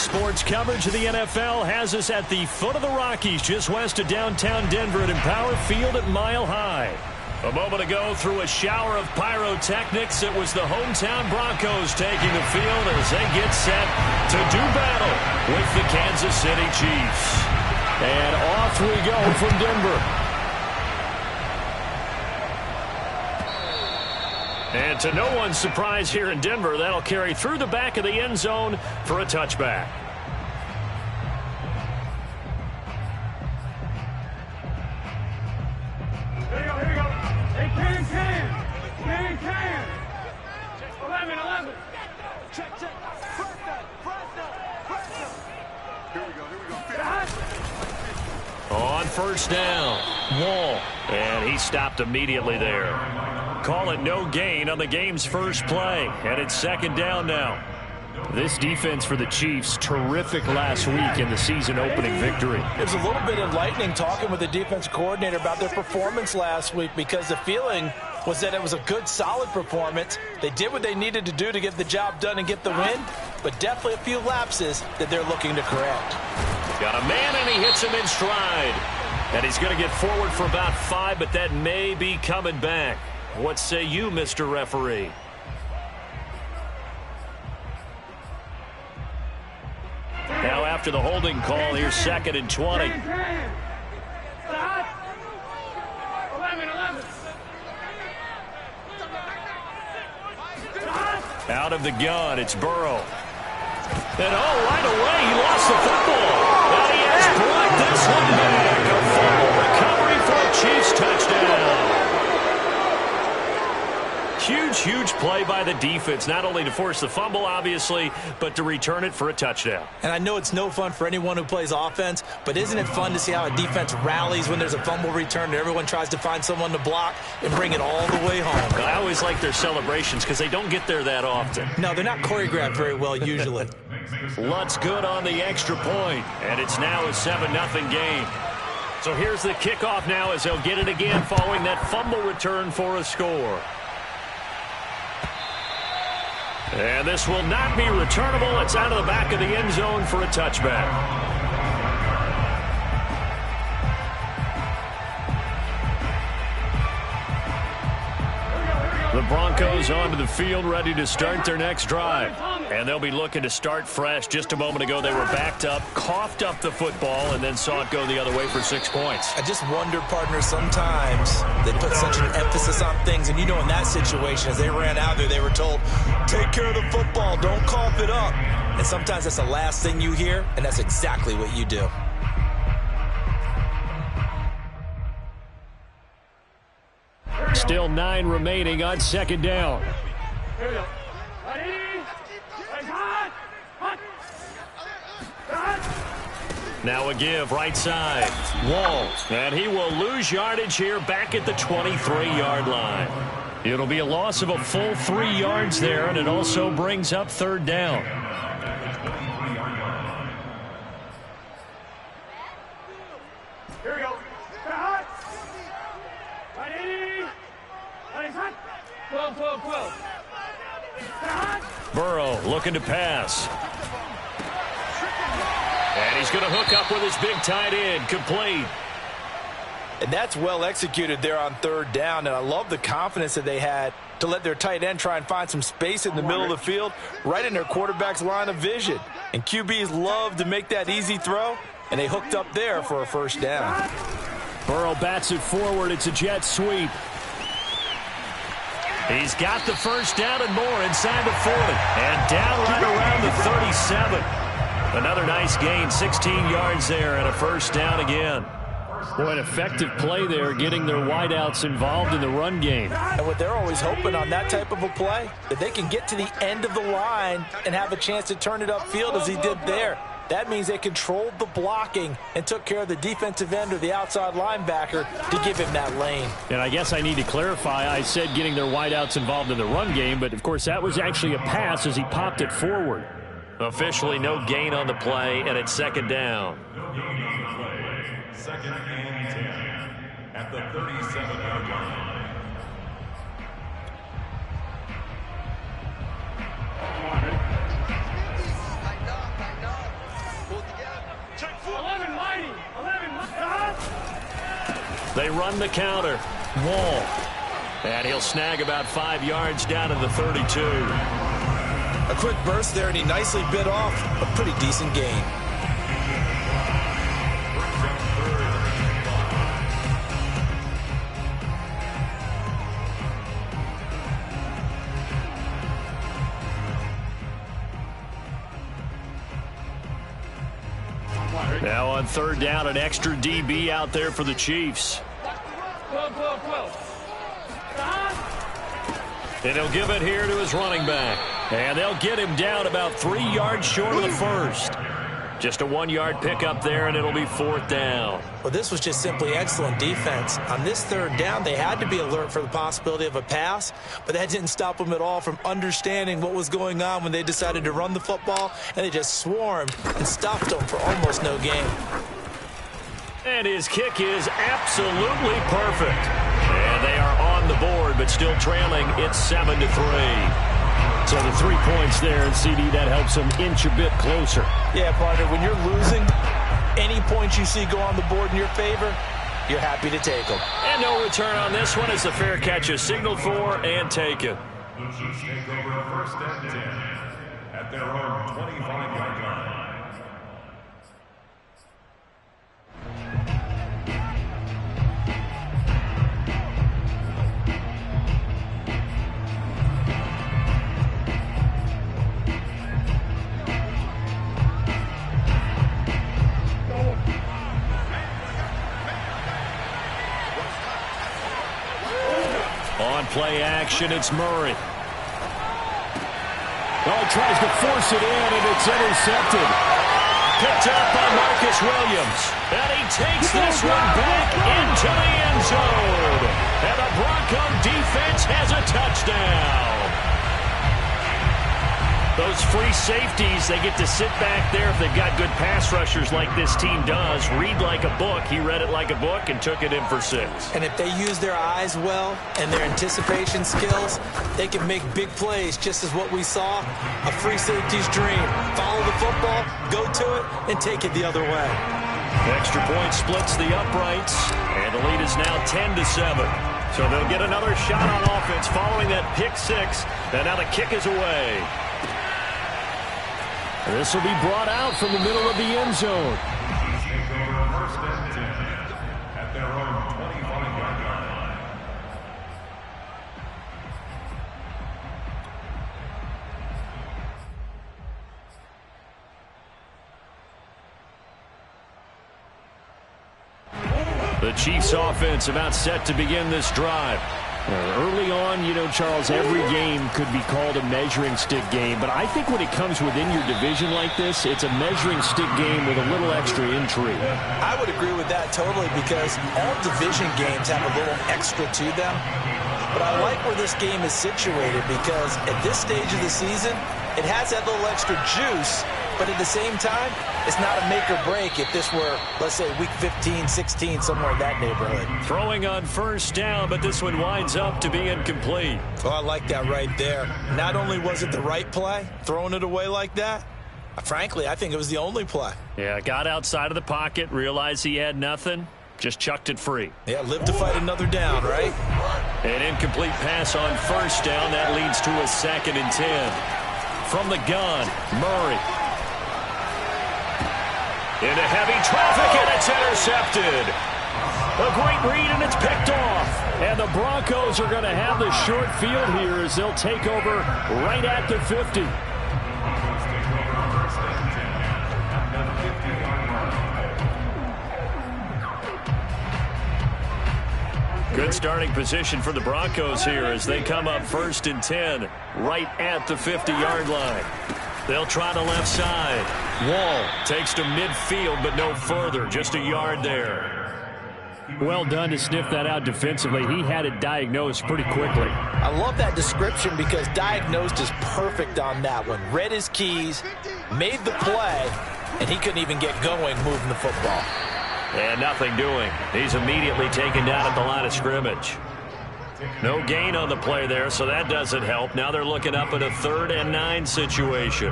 Sports coverage of the NFL has us at the foot of the Rockies, just west of downtown Denver at Empower Field at Mile High. A moment ago, through a shower of pyrotechnics, it was the hometown Broncos taking the field as they get set to do battle with the Kansas City Chiefs. And off we go from Denver. And to no one's surprise here in Denver, that'll carry through the back of the end zone for a touchback. Here we go. Hey, can. 11. Check. Here we go. On first down, Wall. And he stopped immediately there. Call it no gain on the game's first play. And it's second down now. This defense for the Chiefs, terrific last week in the season-opening victory. It was a little bit enlightening talking with the defense coordinator about their performance last week, because the feeling was that it was a good, solid performance. They did what they needed to do to get the job done and get the win, but definitely a few lapses that they're looking to correct. Got a man, and he hits him in stride. And he's going to get forward for about 5, but that may be coming back. What say you, Mr. Referee? Now after the holding call, here's 2nd and 20. 11. Out of the gun, it's Burrow. And right away, he lost the football. And he has brought this one back. A fumble recovery for a Chiefs touchdown. Huge play by the defense, not only to force the fumble, obviously, but to return it for a touchdown. And I know it's no fun for anyone who plays offense, but isn't it fun to see how a defense rallies when there's a fumble return and everyone tries to find someone to block and bring it all the way home? I always like their celebrations because they don't get there that often. No, they're not choreographed very well usually. Lutz good on the extra point, and it's now a 7-0 game. So here's the kickoff now as they'll get it again following that fumble return for a score. And this will not be returnable. It's out of the back of the end zone for a touchback. The Broncos onto the field, ready to start their next drive. And they'll be looking to start fresh. Just a moment ago, they were backed up, coughed up the football, and then saw it go the other way for 6 points. I just wonder, partner, sometimes they put such an emphasis on things. And, you know, in that situation, as they ran out there, they were told, take care of the football, don't cough it up. And sometimes that's the last thing you hear, and that's exactly what you do. Still 9 remaining on second down. Here we go. Ready? Now a give, right side. Wall. And he will lose yardage here back at the 23-yard line. It'll be a loss of a full 3 yards there, and it also brings up third down. Here we go. Ready? 12. Burrow looking to pass. And he's going to hook up with his big tight end, complete. And that's well executed there on third down. And I love the confidence that they had to let their tight end try and find some space in the middle of the field, right in their quarterback's line of vision. And QBs love to make that easy throw, and they hooked up there for a first down. Burrow bats it forward. It's a jet sweep. He's got the first down and more inside the 40. And down right around the 37. Another nice gain, 16 yards there, and a first down again. Boy, an effective play there, getting their wideouts involved in the run game. And what they're always hoping on that type of a play, that they can get to the end of the line and have a chance to turn it upfield as he did there. That means they controlled the blocking and took care of the defensive end or the outside linebacker to give him that lane. And I guess I need to clarify, I said getting their wideouts involved in the run game, but of course that was actually a pass as he popped it forward. Officially no gain on the play, and it's second down. No gain on the play. Second and 10 at the 37-yard line. They run the counter. Wall. And he'll snag about 5 yards down to the 32. A quick burst there, and he nicely bit off a pretty decent gain. Now on third down, an extra DB out there for the Chiefs. And he'll give it here to his running back. And they'll get him down about 3 yards short of the first. Just a 1-yard pickup there, and it'll be fourth down. Well, this was just simply excellent defense. On this third down, they had to be alert for the possibility of a pass, but that didn't stop them at all from understanding what was going on when they decided to run the football, and they just swarmed and stopped them for almost no gain. And his kick is absolutely perfect. And they are on the board, but still trailing. It's 7-3. So the 3 points there, and CD, that helps them inch a bit closer. Yeah, partner, when you're losing, any points you see go on the board in your favor, you're happy to take them. And no return on this one as the fair catch is signaled for and taken. The Chiefs take over first and 10 at their own 25-yard line. On play action, it's Murray. Oh, tries to force it in, and it's intercepted. Picked up by Marcus Williams. And he takes this one back into the end zone. And the Bronco defense has a touchdown. Those free safeties, they get to sit back there if they've got good pass rushers like this team does. Read like a book. He read it like a book and took it in for 6. And if they use their eyes well and their anticipation skills, they can make big plays, just as what we saw, a free safety's dream. Follow the football, go to it, and take it the other way. Extra point splits the uprights, and the lead is now 10-7. So they'll get another shot on offense following that pick 6, and now the kick is away. This will be brought out from the middle of the end zone. Take over first and 10 at their own 25-yard line. The Chiefs offense about set to begin this drive. Early on, you know, Charles, every game could be called a measuring stick game, but I think when it comes within your division like this, it's a measuring stick game with a little extra intrigue. I would agree with that totally, because all division games have a little extra to them. But I like where this game is situated, because at this stage of the season, it has that little extra juice, but at the same time, it's not a make or break if this were, let's say, week 15, 16, somewhere in that neighborhood. Throwing on first down, but this one winds up to be incomplete. Oh, I like that right there. Not only was it the right play, throwing it away like that, frankly, I think it was the only play. Yeah, got outside of the pocket, realized he had nothing, just chucked it free. Yeah, live to fight another down, right? An incomplete pass on first down. That leads to a 2nd and 10. From the gun, Murray. Into heavy traffic, and it's intercepted. A great read, and it's picked off. And the Broncos are going to have the short field here as they'll take over right at the 50. Good starting position for the Broncos here as they come up 1st and 10 right at the 50-yard line. They'll try the left side. Wall takes to midfield, but no further. Just a yard there. Well done to sniff that out defensively. He had it diagnosed pretty quickly. I love that description, because diagnosed is perfect on that one. Read his keys, made the play, and he couldn't even get going moving the football. And nothing doing. He's immediately taken down at the line of scrimmage. No gain on the play there, so that doesn't help. Now they're looking up at a 3rd and 9 situation.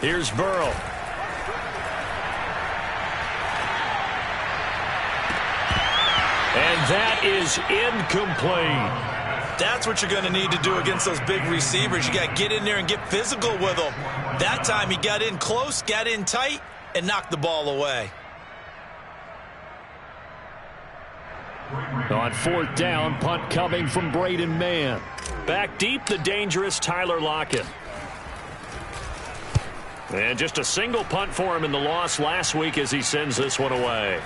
Here's Burrow. And that is incomplete. That's what you're going to need to do against those big receivers. You got to get in there and get physical with them. That time he got in close, got in tight, and knocked the ball away. On fourth down, punt coming from Braden Mann. Back deep, the dangerous Tyler Lockett. And just a single punt for him in the loss last week as he sends this one away.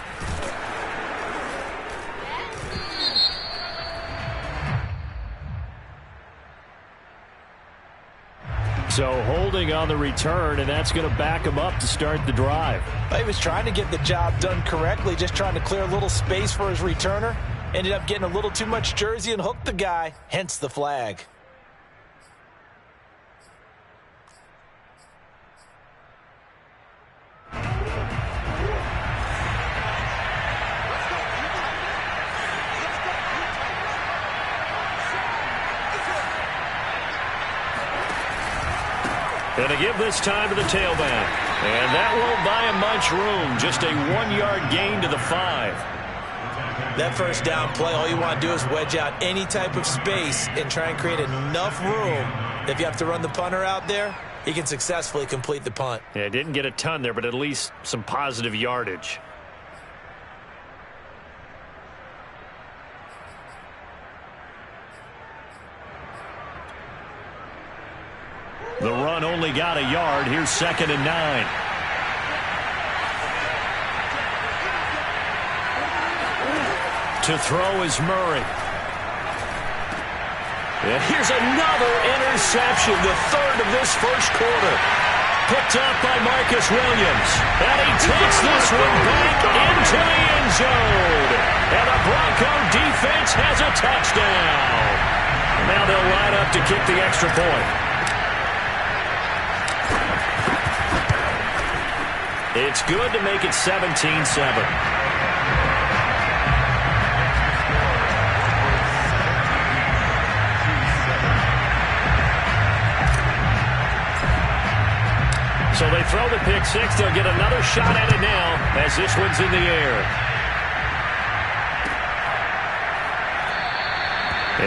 So holding on the return, and that's going to back him up to start the drive. He was trying to get the job done correctly, just trying to clear a little space for his returner. Ended up getting a little too much jersey and hooked the guy, hence the flag. Going to give this time to the tailback. And that won't buy him much room. Just a 1-yard gain to the 5. That first down play, all you want to do is wedge out any type of space and try and create enough room. If you have to run the punter out there, he can successfully complete the punt. Yeah, didn't get a ton there, but at least some positive yardage. The run only got a yard. Here's 2nd and 9. To throw is Murray. And here's another interception, the third of this first quarter. Picked up by Marcus Williams. And he takes this one back into the end zone. And the Bronco defense has a touchdown. Now they'll line up to kick the extra point. It's good to make it 17-7. So they throw the pick six. They'll get another shot at it now as this one's in the air.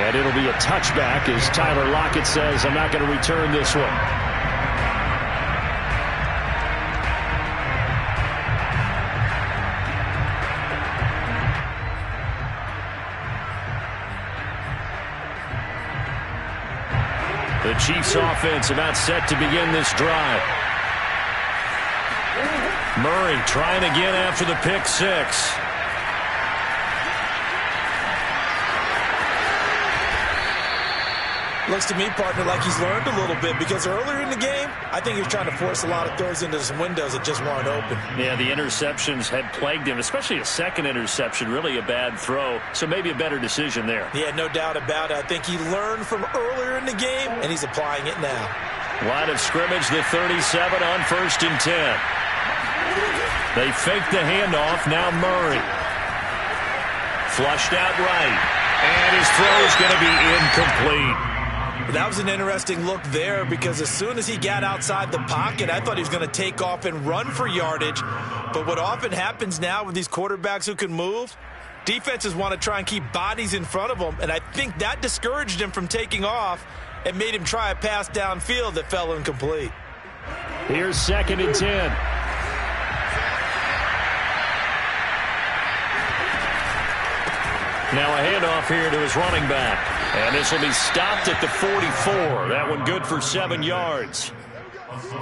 And it'll be a touchback as Tyler Lockett says, I'm not going to return this one. The Chiefs offense about set to begin this drive. Murray trying again after the pick six. Looks to me, partner, like he's learned a little bit because earlier in the game, I think he was trying to force a lot of throws into some windows that just weren't open. Yeah, the interceptions had plagued him, especially a second interception, really a bad throw, so maybe a better decision there. Yeah, no doubt about it. I think he learned from earlier in the game, and he's applying it now. Line of scrimmage, the 37 on 1st and 10. They fake the handoff, now Murray. Flushed out right, and his throw is going to be incomplete. That was an interesting look there because as soon as he got outside the pocket, I thought he was going to take off and run for yardage. But what often happens now with these quarterbacks who can move, defenses want to try and keep bodies in front of them, and I think that discouraged him from taking off and made him try a pass downfield that fell incomplete. Here's 2nd and 10. Now a handoff here to his running back. And this will be stopped at the 44. That one good for 7 yards.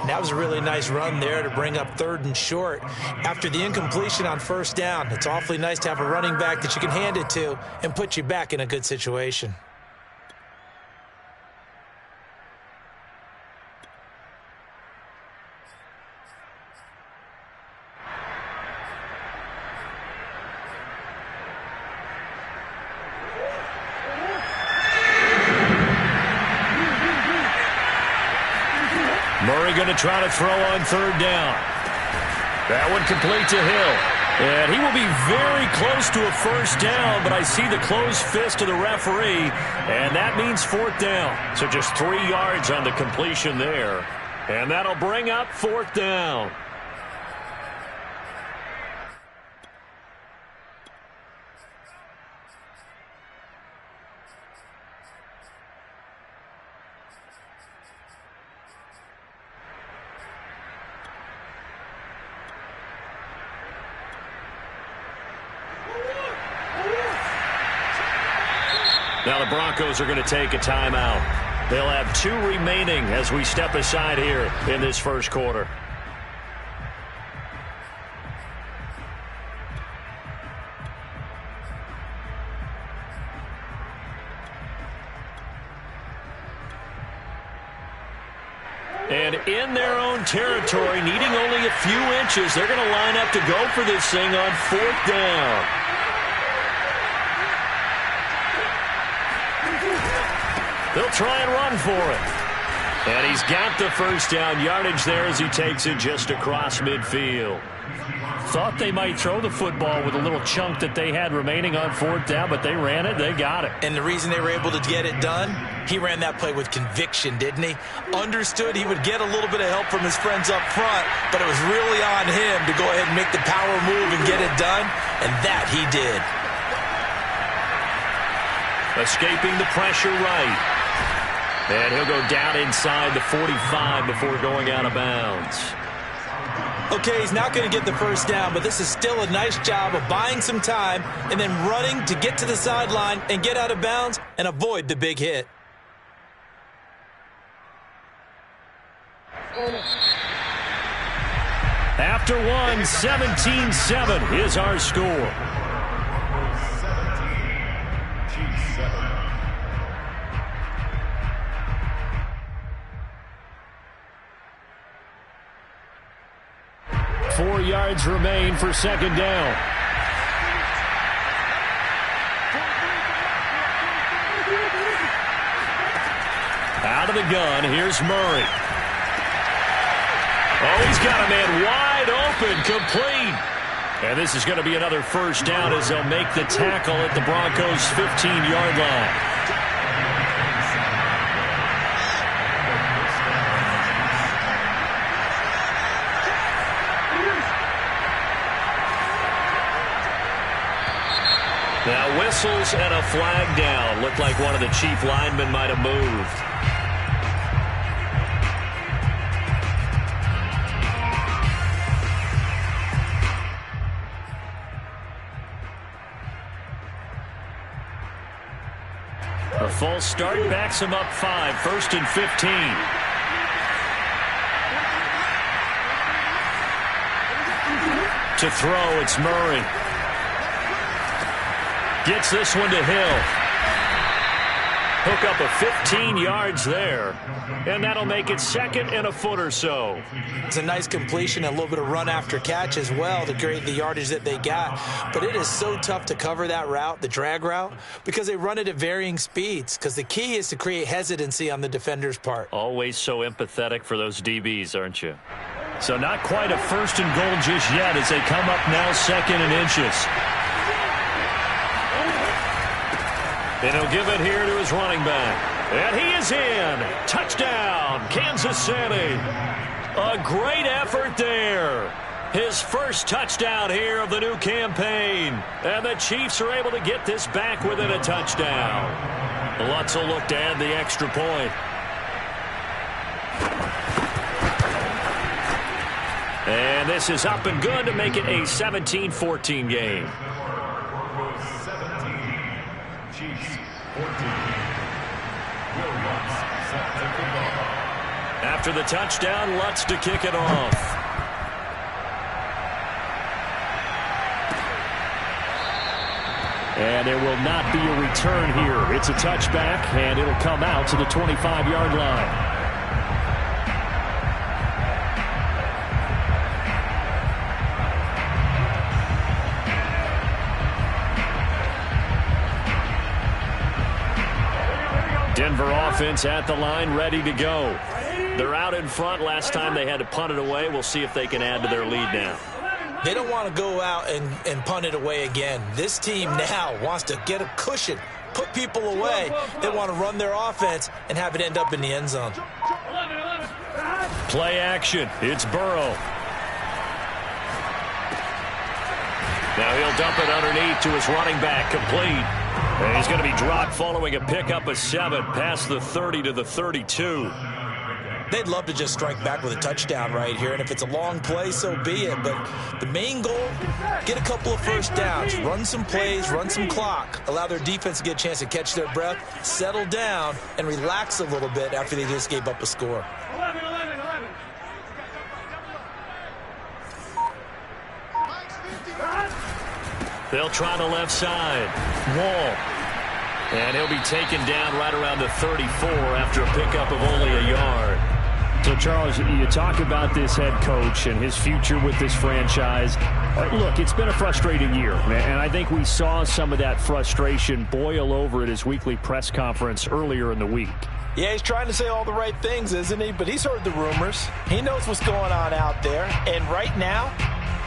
That was a really nice run there to bring up 3rd and short. After the incompletion on 1st down, it's awfully nice to have a running back that you can hand it to and put you back in a good situation. Murray going to try to throw on 3rd down. That one complete to Hill. And he will be very close to a 1st down, but I see the closed fist of the referee, and that means 4th down. So just 3 yards on the completion there. And that'll bring up 4th down. Now the Broncos are going to take a timeout. They'll have 2 remaining as we step aside here in this first quarter. And in their own territory, needing only a few inches, they're going to line up to go for this thing on 4th down. They'll try and run for it. And he's got the first down yardage there as he takes it just across midfield. Thought they might throw the football with a little chunk that they had remaining on 4th down, but they ran it, they got it. And the reason they were able to get it done, he ran that play with conviction, didn't he? Understood he would get a little bit of help from his friends up front, but it was really on him to go ahead and make the power move and get it done, and that he did. Escaping the pressure right. And he'll go down inside the 45 before going out of bounds. Okay, he's not going to get the first down, but this is still a nice job of buying some time and then running to get to the sideline and get out of bounds and avoid the big hit. After one, 17-7 is our score. 4 yards remain for 2nd down. Out of the gun, here's Murray. Oh, he's got a man wide open, complete. And this is going to be another first down as they'll make the tackle at the Broncos' 15-yard line. Now whistles and a flag down. Looked like one of the chief linemen might have moved. A false start backs him up 5. 1st and 15. To throw, it's Murray. Gets this one to Hill. Hook up a 15 yards there. And that'll make it 2nd and a foot or so. It's a nice completion, a little bit of run after catch as well to create the yardage that they got. But it is so tough to cover that route, the drag route, because they run it at varying speeds. Because the key is to create hesitancy on the defender's part. Always so empathetic for those DBs, aren't you? So not quite a 1st and goal just yet as they come up now 2nd and inches. And he'll give it here to his running back. And he is in. Touchdown, Kansas City. A great effort there. His first touchdown here of the new campaign. And the Chiefs are able to get this back within a touchdown. Lutz will look to add the extra point. And this is up and good to make it a 17-14 game. After the touchdown, Lutz to kick it off. And there will not be a return here. It's a touchback, and it'll come out to the 25-yard line. Denver offense at the line, ready to go. They're out in front. Last time they had to punt it away. We'll see if they can add to their lead now. They don't want to go out and punt it away again. This team now wants to get a cushion, put people away. They want to run their offense and have it end up in the end zone. 11. Play action. It's Burrow. Now he'll dump it underneath to his running back. Complete. And he's going to be dropped following a pickup of 7 past the 30 to the 32. They'd love to just strike back with a touchdown right here, and if it's a long play, so be it. But the main goal, get a couple of first downs, run some plays, run some clock, allow their defense to get a chance to catch their breath, settle down, and relax a little bit after they just gave up a score. 11. They'll try the left side. Wall. And he'll be taken down right around the 34 after a pickup of only a yard. So, Charles, you talk about this head coach and his future with this franchise. Look, it's been a frustrating year, and I think we saw some of that frustration boil over at his weekly press conference earlier in the week. Yeah, he's trying to say all the right things, isn't he? But he's heard the rumors. He knows what's going on out there. And right now,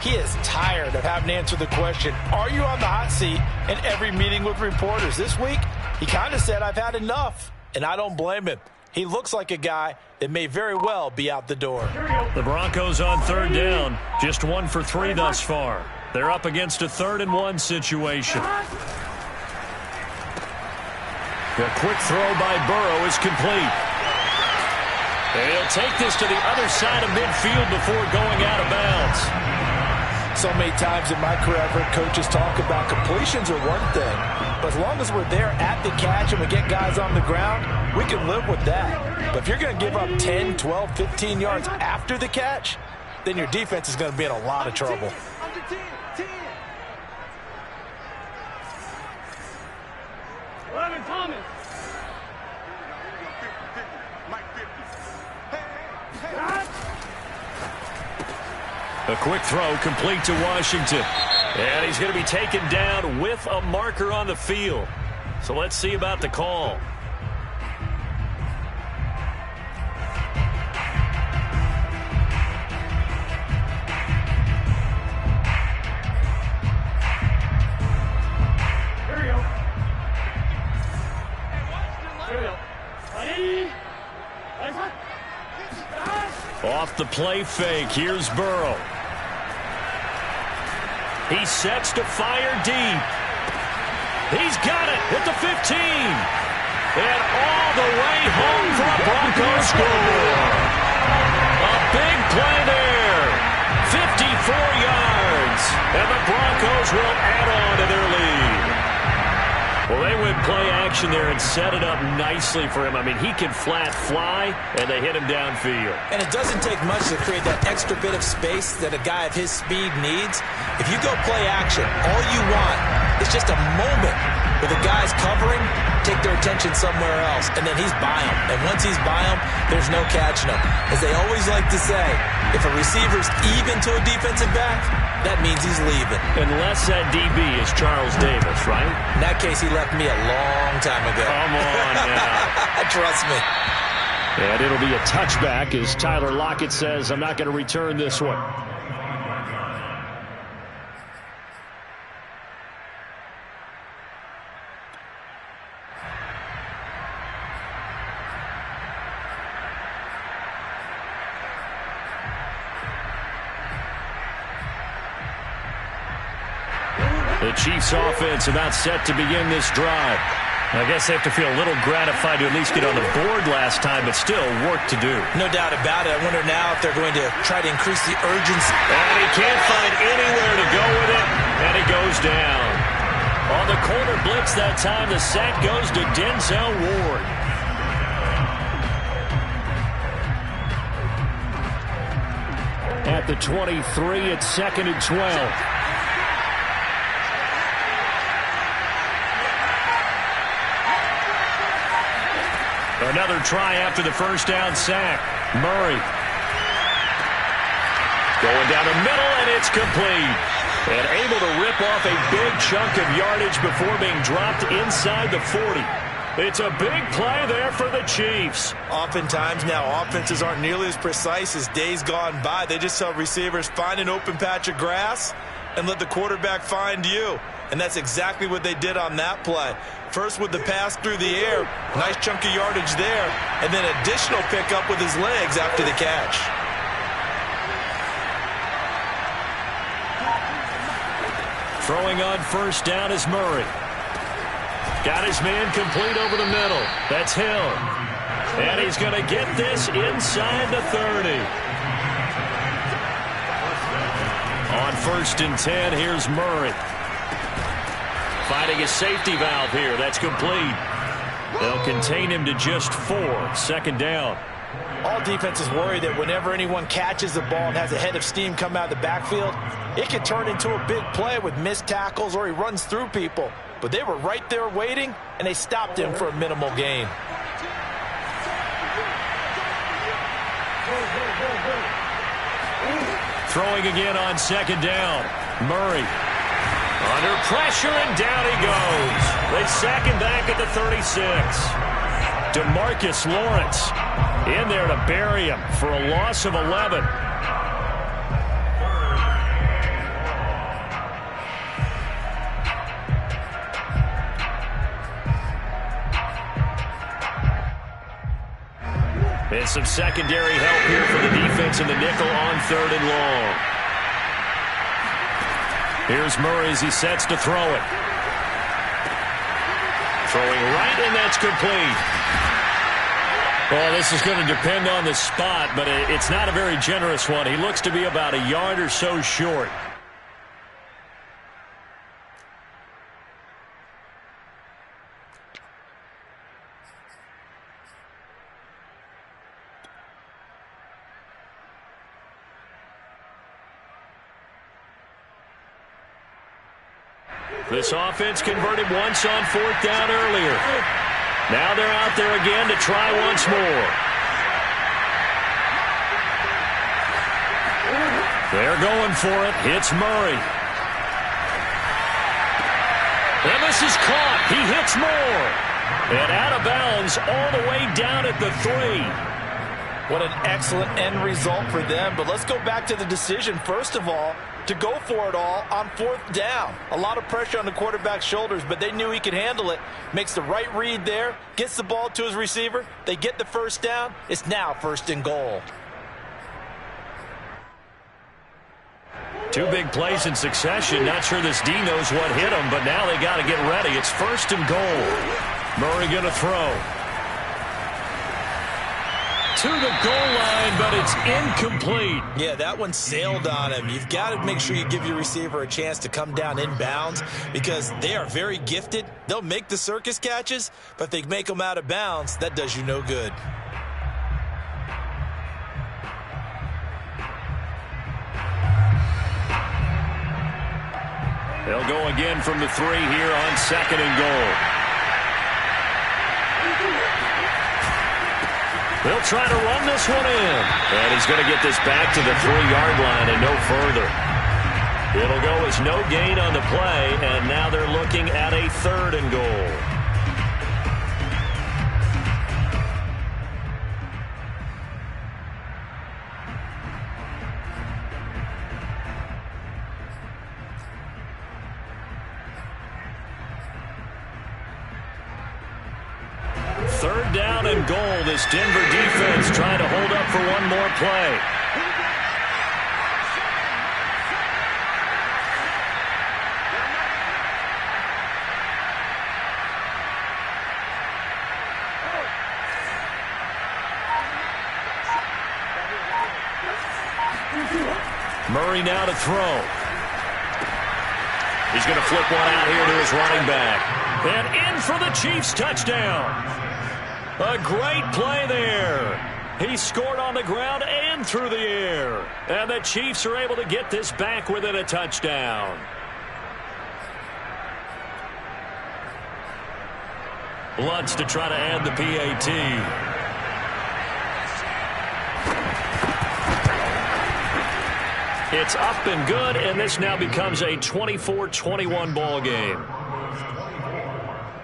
he is tired of having to answer the question, are you on the hot seat in every meeting with reporters? This week, he kind of said, I've had enough. And I don't blame him. He looks like a guy that may very well be out the door. The Broncos on 3rd down. Just 1 for 3 thus far. They're up against a 3rd and 1 situation. The quick throw by Burrow is complete. And he'll take this to the other side of midfield before going out of bounds. So many times in my career, I've heard coaches talk about completions are one thing, but as long as we're there at the catch and we get guys on the ground, we can live with that. But if you're going to give up 10, 12, 15 yards after the catch, then your defense is going to be in a lot of trouble. 11, Thomas. A quick throw complete to Washington. And he's going to be taken down with a marker on the field. So let's see about the call. Here we go. Ready? Off the play fake, here's Burrow. He sets to fire deep. He's got it at the 15. And all the way home for a Broncos score. A big play there. 54 yards. And the Broncos will add on to their lead. Well, they went play action there and set it up nicely for him. I mean, he can flat fly, and they hit him downfield. And it doesn't take much to create that extra bit of space that a guy of his speed needs. If you go play action, all you want is just a moment where the guy's covering, take their attention somewhere else, and then he's by him. And once he's by him, there's no catching him. As they always like to say, if a receiver's even to a defensive back, that means he's leaving. Unless that DB is Charles Davis, right? In that case, he left me a long time ago. Come on now. Trust me. And it'll be a touchback as Tyler Lockett says, I'm not going to return this one. The Chiefs offense about set to begin this drive. I guess they have to feel a little gratified to at least get on the board last time, but still work to do. No doubt about it. I wonder now if they're going to try to increase the urgency. And he can't find anywhere to go with it, and he goes down. On the corner blitz that time, the sack goes to Denzel Ward. At the 23, it's 2nd and 12. Another try after the first down sack. Murray. Going down the middle, and it's complete. And able to rip off a big chunk of yardage before being dropped inside the 40. It's a big play there for the Chiefs. Oftentimes now, offenses aren't nearly as precise as days gone by. They just tell receivers, find an open patch of grass and let the quarterback find you. And that's exactly what they did on that play. First with the pass through the air. Nice chunk of yardage there. And then additional pickup with his legs after the catch. Throwing on first down is Murray. Got his man complete over the middle. That's Hill. And he's going to get this inside the 30. On 1st and 10, here's Murray. Finding a safety valve here. That's complete. They'll contain him to just 4. 2nd down. All defenses worry that whenever anyone catches the ball and has a head of steam come out of the backfield, it can turn into a big play with missed tackles or he runs through people. But they were right there waiting, and they stopped him for a minimal gain. Throwing again on 2nd down. Murray. Under pressure, and down he goes. They sack him back at the 36. DeMarcus Lawrence in there to bury him for a loss of 11. And some secondary help here for the defense in the nickel on 3rd and long. Here's Murray as he sets to throw it. Throwing right, and that's complete. Well, this is going to depend on the spot, but it's not a very generous one. He looks to be about a yard or so short. This offense converted once on 4th down earlier. Now they're out there again to try once more. They're going for it. Hits Murray. And this is caught. He hits more. And out of bounds all the way down at the 3. What an excellent end result for them. But let's go back to the decision, first of all, to go for it all on 4th down. A lot of pressure on the quarterback's shoulders, but they knew he could handle it. Makes the right read there, gets the ball to his receiver. They get the first down. It's now 1st and goal. 2 big plays in succession. Not sure this D knows what hit him, but now they got to get ready. It's 1st and goal. Murray going to throw. To the goal line, but it's incomplete. Yeah, that one sailed on him. You've got to make sure you give your receiver a chance to come down inbounds because they are very gifted. They'll make the circus catches, but if they make them out of bounds, that does you no good. They'll go again from the 3 here on 2nd and goal. They'll try to run this one in. And he's going to get this back to the 3-yard line and no further. It'll go as no gain on the play, and now they're looking at a 3rd and goal. Third down and goal. This Denver defense trying to hold up for one more play. Murray now to throw. He's going to flip one out here to his running back. And in for the Chiefs touchdown. A great play there. He scored on the ground and through the air. And the Chiefs are able to get this back within a touchdown. Lutz to try to add the PAT. It's up and good, and this now becomes a 24-21 ball game.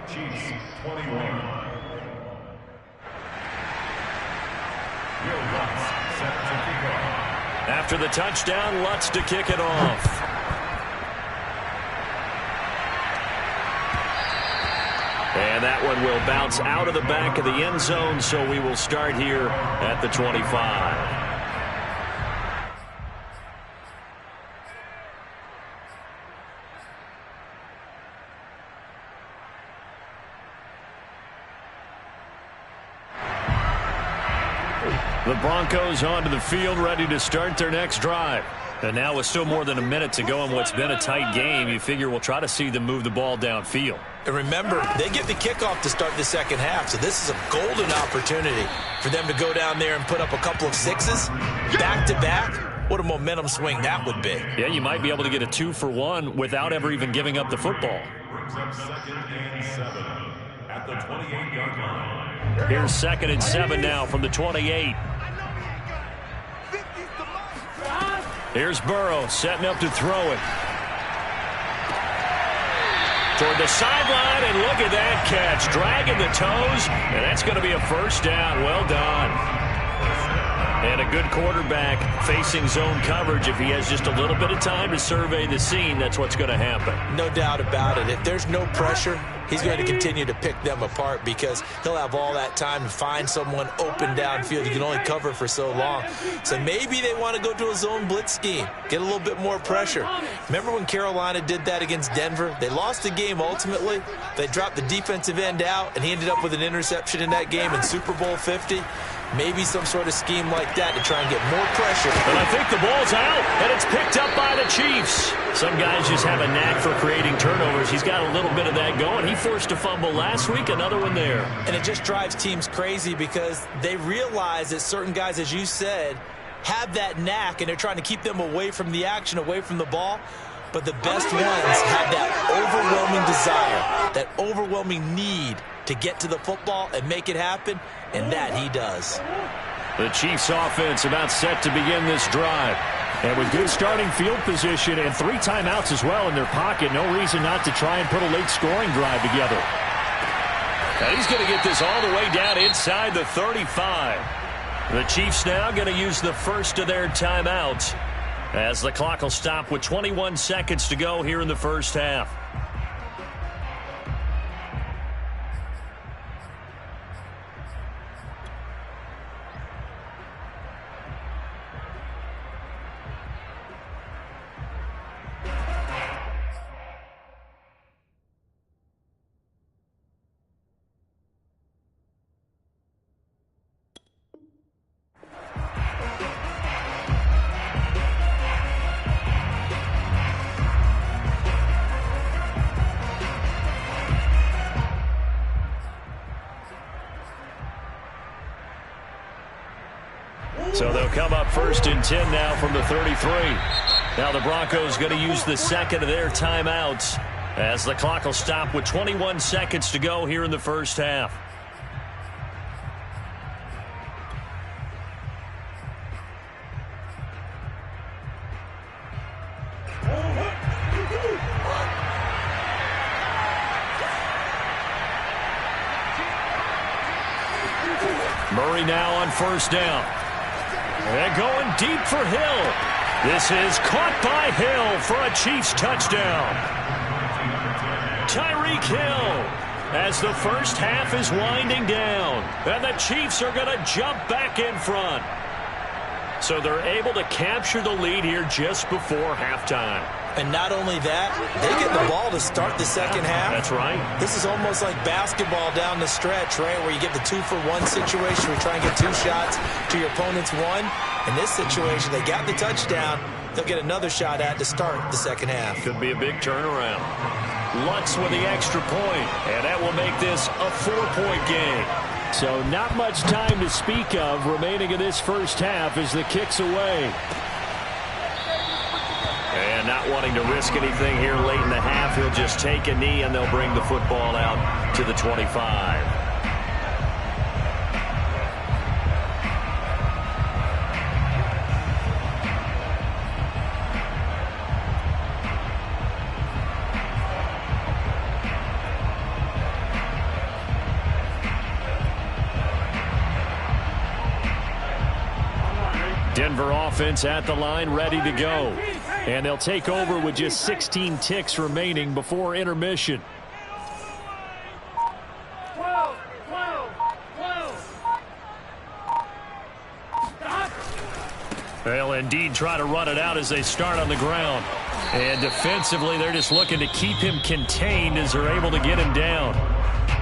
Chiefs 21. Lutz set to kick off. After the touchdown, Lutz to kick it off. And that one will bounce out of the back of the end zone, so we will start here at the 25. The Broncos onto the field, ready to start their next drive. And now with still more than a minute to go in what's been a tight game, you figure we'll try to see them move the ball downfield. And remember, they get the kickoff to start the second half, so this is a golden opportunity for them to go down there and put up a couple of sixes back-to-back. What a momentum swing that would be. Yeah, you might be able to get a 2-for-1 without ever even giving up the football. Brings up 2nd and 7 at the 28-yard line. Here's 2nd and 7 now from the 28. Here's Burrow setting up to throw it. Toward the sideline, and look at that catch. Dragging the toes, and that's going to be a first down. Well done. And a good quarterback facing zone coverage. If he has just a little bit of time to survey the scene, that's what's going to happen. No doubt about it. If there's no pressure, he's going to continue to pick them apart because he'll have all that time to find someone open downfield. You can only cover for so long. So maybe they want to go to a zone blitz scheme, get a little bit more pressure. Remember when Carolina did that against Denver? They lost the game ultimately. They dropped the defensive end out, and he ended up with an interception in that game in Super Bowl 50. Maybe some sort of scheme like that to try and get more pressure. But I think the ball's out, and it's picked up by the Chiefs. Some guys just have a knack for creating turnovers. He's got a little bit of that going. He forced a fumble last week, another one there. And it just drives teams crazy because they realize that certain guys, as you said, have that knack, and they're trying to keep them away from the action, away from the ball. But the best ones have that overwhelming desire, that overwhelming need to get to the football and make it happen, and that he does. The Chiefs offense about set to begin this drive. And with good starting field position and 3 timeouts as well in their pocket, no reason not to try and put a late scoring drive together. And he's going to get this all the way down inside the 35. The Chiefs now going to use the first of their timeouts as the clock will stop with 21 seconds to go here in the first half. So they'll come up 1st and 10 now from the 33. Now the Broncos going to use the second of their timeouts as the clock will stop with 21 seconds to go here in the first half. Murray now on 1st down. And going deep for Hill. This is caught by Hill for a Chiefs touchdown. Tyreek Hill as the first half is winding down. And the Chiefs are going to jump back in front. So they're able to capture the lead here just before halftime. And not only that, they get the ball to start the second half. That's right. This is almost like basketball down the stretch, right, where you get the 2-for-1 situation where you try and get 2 shots to your opponent's 1. In this situation, they got the touchdown. They'll get another shot at to start the second half. Could be a big turnaround. Lutz with the extra point, and that will make this a 4-point game. So not much time to speak of remaining in this first half as the kick's away. And not wanting to risk anything here late in the half, he'll just take a knee and they'll bring the football out to the 25. Denver offense at the line, ready to go. And they'll take over with just 16 ticks remaining before intermission. They'll indeed try to run it out as they start on the ground. And defensively, they're just looking to keep him contained as they're able to get him down.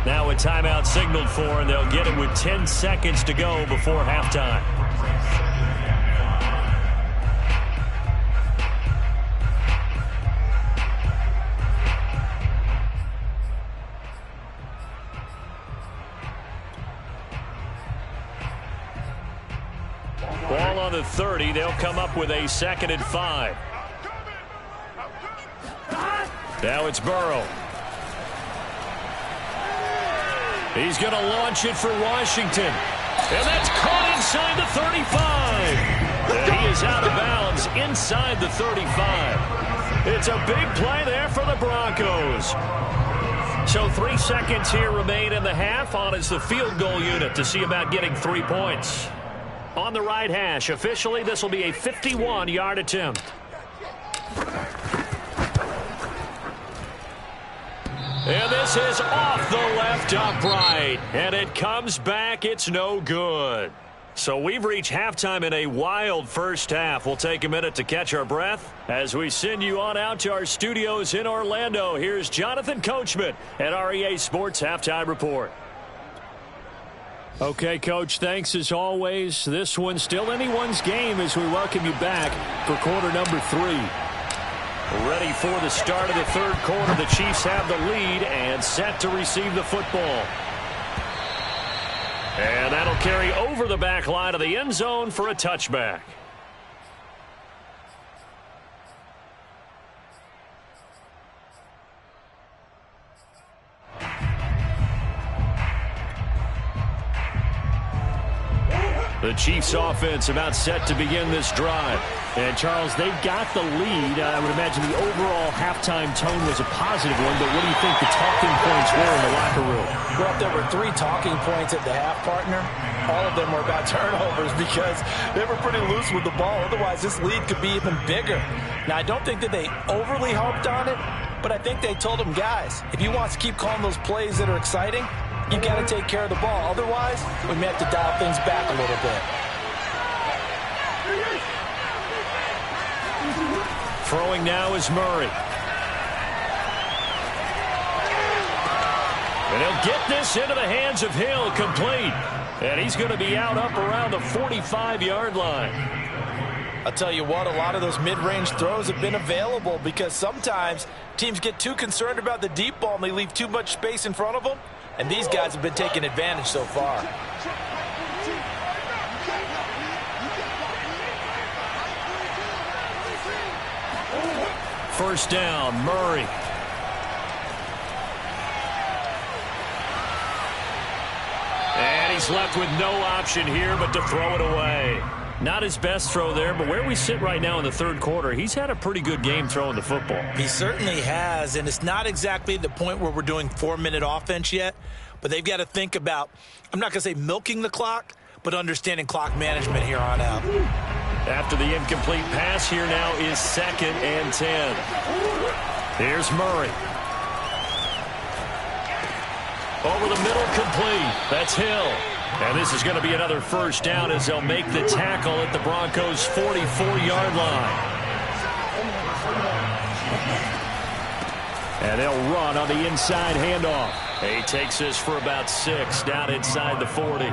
Now a timeout signaled for, and they'll get it with 10 seconds to go before halftime. Ball on the 30. They'll come up with a 2nd and 5. Now it's Burrow. He's going to launch it for Washington. And that's caught inside the 35. And he is out of bounds inside the 35. It's a big play there for the Broncos. So 3 seconds here remain in the half. On is the field goal unit to see about getting 3 points. On the right hash, officially this will be a 51-yard attempt. And this is off the left upright. And it comes back. It's no good. So we've reached halftime in a wild first half. We'll take a minute to catch our breath as we send you on out to our studios in Orlando. Here's Jonathan Coachman at REA Sports Halftime Report. Okay, Coach, thanks as always. This one's still anyone's game as we welcome you back for quarter number 3. Ready for the start of the third quarter. The Chiefs have the lead and set to receive the football. And that'll carry over the back line of the end zone for a touchback. The Chiefs offense about set to begin this drive. And, Charles, they've got the lead. I would imagine the overall halftime tone was a positive one, but what do you think the talking points were in the locker room? Well, if there were 3 talking points at the half, partner, all of them were about turnovers because they were pretty loose with the ball. Otherwise, this lead could be even bigger. Now, I don't think that they overly harped on it, but I think they told them, guys, if you want to keep calling those plays that are exciting, you've got to take care of the ball. Otherwise, we may have to dial things back a little bit. Throwing now is Murray. And he'll get this into the hands of Hill, complete. And he's going to be out up around the 45-yard line. I'll tell you what, a lot of those mid-range throws have been available because sometimes teams get too concerned about the deep ball and they leave too much space in front of them. And these guys have been taking advantage so far. First down, Murray. And he's left with no option here but to throw it away. Not his best throw there, but where we sit right now in the third quarter, he's had a pretty good game throwing the football. He certainly has, and it's not exactly the point where we're doing 4-minute offense yet, but they've got to think about, I'm not going to say milking the clock, but understanding clock management here on out. After the incomplete pass, here now is 2nd and 10. Here's Murray. Over the middle, complete. That's Hill. And this is going to be another first down as they'll make the tackle at the Broncos' 44-yard line. And they'll run on the inside handoff. He takes this for about 6 down inside the 40.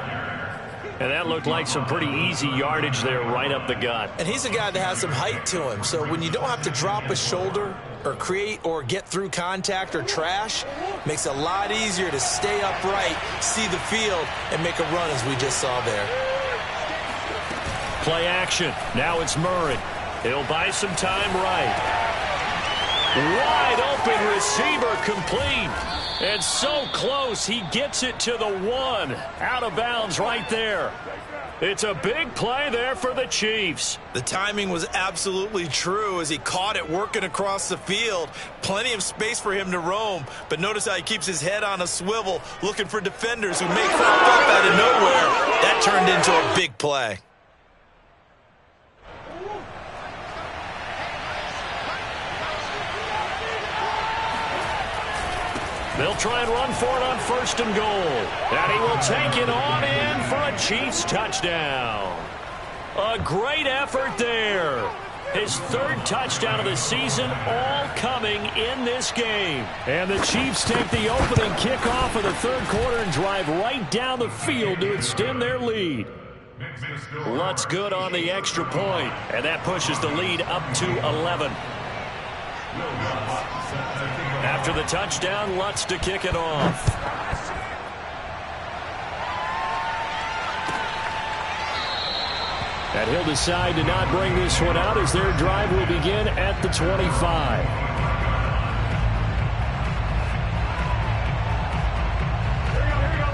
And that looked like some pretty easy yardage there right up the gut. And he's a guy that has some height to him. So when you don't have to drop a shoulder or create or get through contact or trash, makes it a lot easier to stay upright, see the field, and make a run as we just saw there. Play action. Now it's Murray. He'll buy some time right. Wide open receiver, complete. And so close, he gets it to the 1. Out of bounds right there. It's a big play there for the Chiefs. The timing was absolutely true as he caught it working across the field. Plenty of space for him to roam, but notice how he keeps his head on a swivel looking for defenders who may crop up out of nowhere. That turned into a big play. They'll try and run for it on 1st and goal. And he will take it on in for a Chiefs touchdown. A great effort there. His third touchdown of the season, all coming in this game. And the Chiefs take the opening kickoff of the third quarter and drive right down the field to extend their lead. Lutz good on the extra point, and that pushes the lead up to 11. After the touchdown, Lutz to kick it off. And he'll decide to not bring this one out as their drive will begin at the 25.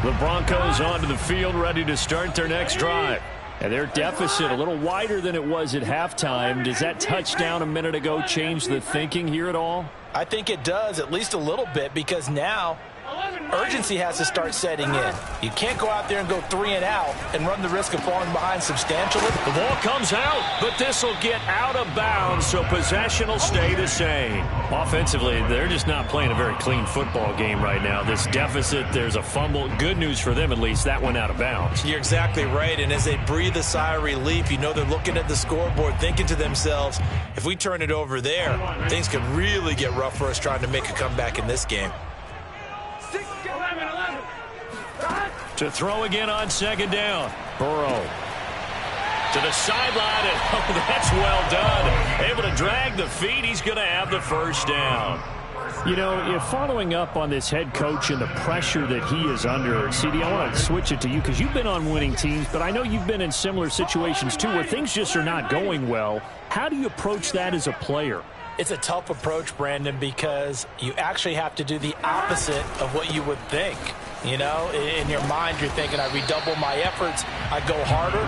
The Broncos onto the field ready to start their next drive. And their deficit a little wider than it was at halftime. Does that touchdown a minute ago change the thinking here at all? I think it does, at least a little bit, because now urgency has to start setting in. You can't go out there and go 3 and out and run the risk of falling behind substantially. The ball comes out, but this will get out of bounds, so possession will stay the same. Offensively, they're just not playing a very clean football game right now. This deficit, there's a fumble. Good news for them, at least. That went out of bounds. You're exactly right, and as they breathe a sigh of relief, you know they're looking at the scoreboard, thinking to themselves, if we turn it over there, things could really get rough for us trying to make a comeback in this game. To throw again on second down. Burrow to the sideline, and oh, that's well done. Able to drag the feet. He's going to have the first down. You know, if following up on this head coach and the pressure that he is under, CD, I want to switch it to you because you've been on winning teams, but I know you've been in similar situations too where things just are not going well. How do you approach that as a player? It's a tough approach, Brandon, because you actually have to do the opposite of what you would think. You know, in your mind, you're thinking, I redouble my efforts, I go harder.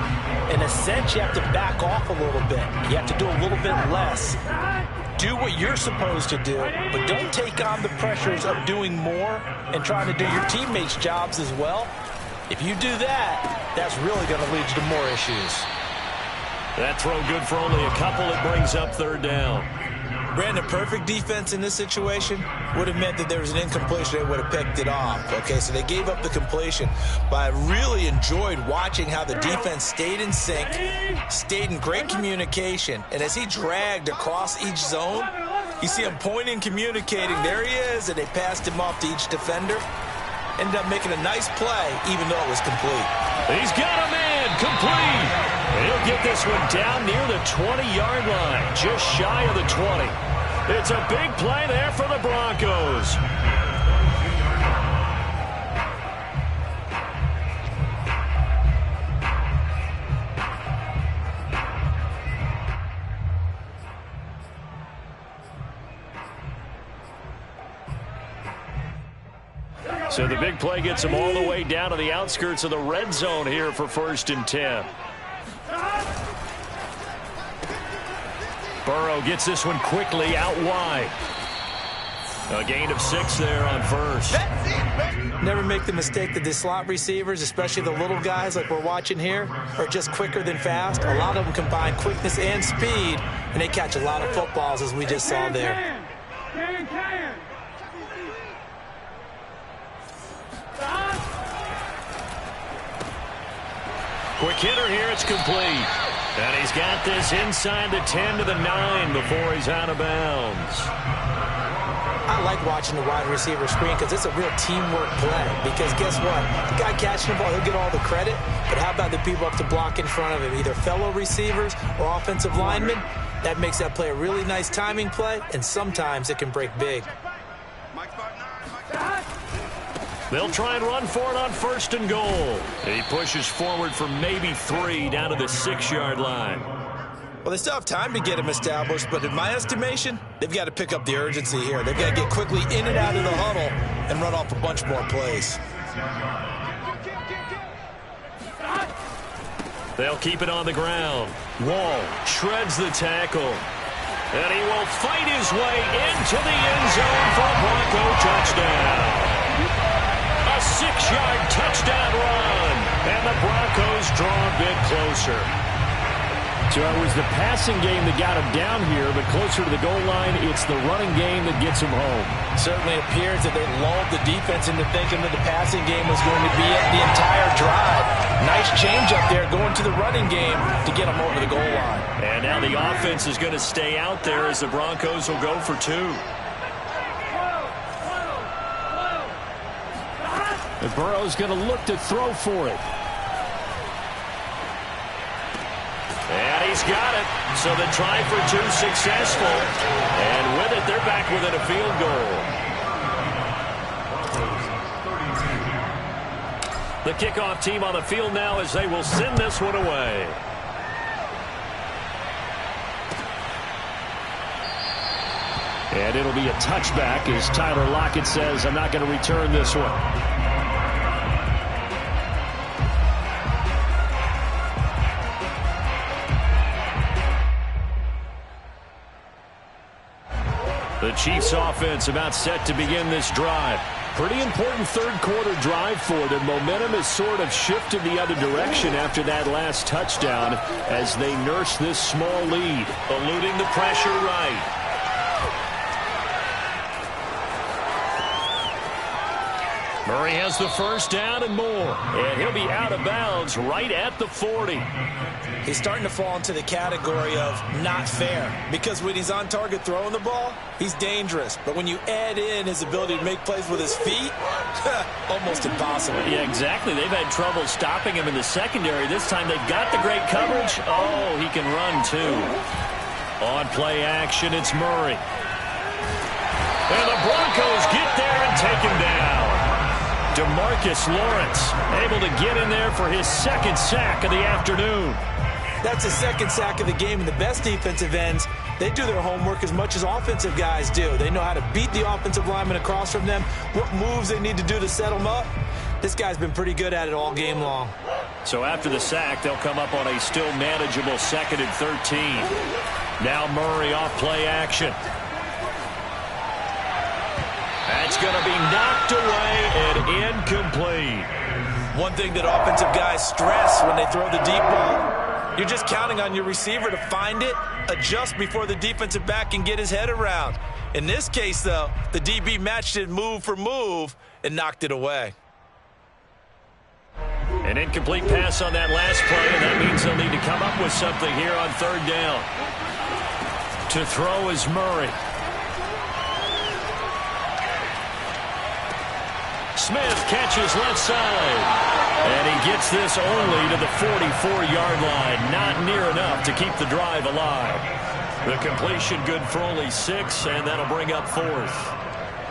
In a sense, you have to back off a little bit. You have to do a little bit less. Do what you're supposed to do, but don't take on the pressures of doing more and trying to do your teammates' jobs as well. If you do that, that's really going to lead you to more issues. That throw good for only a couple. It brings up third down. Brandon, perfect defense in this situation would have meant that there was an incompletion. They would have picked it off. Okay, so they gave up the completion. But I really enjoyed watching how the defense stayed in sync, stayed in great communication. And as he dragged across each zone, you see him pointing, communicating. There he is, and they passed him off to each defender. Ended up making a nice play, even though it was complete. He's got a man, complete. And he'll get this one down near the 20-yard line, just shy of the 20. It's a big play there for the Broncos. So the big play gets him all the way down to the outskirts of the red zone here for 1st and 10. Burrow gets this one quickly out wide. A gain of 6 there on first. Never make the mistake that the slot receivers, especially the little guys like we're watching here, are just quicker than fast. A lot of them combine quickness and speed, and they catch a lot of footballs, as we just saw there. Quick hitter here, it's complete. And he's got this inside the 10 to the 9 before he's out of bounds. I like watching the wide receiver screen because it's a real teamwork play. Because guess what? The guy catching the ball, he'll get all the credit. But how about the people up to block in front of him, either fellow receivers or offensive linemen? That makes that play a really nice timing play, and sometimes it can break big. They'll try and run for it on 1st and goal. He pushes forward for maybe 3 down to the 6-yard line. Well, they still have time to get him established, but in my estimation, they've got to pick up the urgency here. They've got to get quickly in and out of the huddle and run off a bunch more plays. They'll keep it on the ground. Wall shreds the tackle. And he will fight his way into the end zone for a Bronco touchdown. A 6-yard touchdown run. And the Broncos draw a bit closer. So it was the passing game that got him down here, but closer to the goal line, it's the running game that gets him home. Certainly appears that they lulled the defense into thinking that the passing game was going to be it the entire drive. Nice change up there going to the running game to get them over the goal line. And now the offense is going to stay out there as the Broncos will go for 2. And Burrow's going to look to throw for it. And he's got it. So the try for 2 successful. And with it, they're back within a field goal. The kickoff team on the field now as they will send this one away. And it'll be a touchback as Tyler Lockett says, I'm not going to return this one. The Chiefs offense about set to begin this drive. Pretty important third-quarter drive for them. Momentum has sort of shifted the other direction after that last touchdown as they nurse this small lead. Eluding the pressure right. Murray has the first down and more. And he'll be out of bounds right at the 40. He's starting to fall into the category of not fair, because when he's on target throwing the ball, he's dangerous. But when you add in his ability to make plays with his feet, almost impossible. Yeah, exactly. They've had trouble stopping him in the secondary. This time they've got the great coverage. Oh, he can run too. On play action, it's Murray. And the Broncos get there and take him down. DeMarcus Lawrence able to get in there for his second sack of the afternoon. That's his second sack of the game, and the best defensive ends, they do their homework as much as offensive guys do. They know how to beat the offensive lineman across from them, what moves they need to do to set them up. This guy's been pretty good at it all game long. So after the sack, they'll come up on a still manageable 2nd and 13. Now Murray off play action. That's going to be knocked away and incomplete. One thing that offensive guys stress when they throw the deep ball, you're just counting on your receiver to find it, adjust before the defensive back can get his head around. In this case, though, the DB matched it move for move and knocked it away. An incomplete pass on that last play, and that means they'll need to come up with something here on 3rd down. To throw is Murray. Smith catches left side. And he gets this only to the 44-yard line. Not near enough to keep the drive alive. The completion good for only 6, and that'll bring up 4th.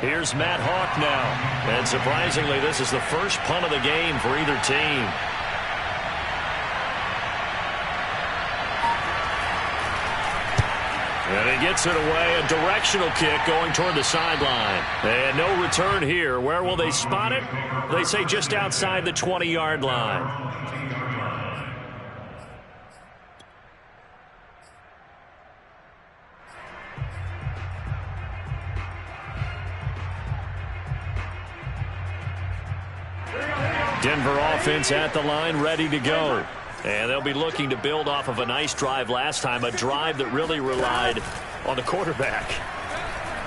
Here's Matt Hawk now. And surprisingly, this is the first punt of the game for either team. And he gets it away, a directional kick going toward the sideline. And no return here. Where will they spot it? They say just outside the 20-yard line. Denver offense at the line, ready to go. And they'll be looking to build off of a nice drive last time, a drive that really relied on the quarterback.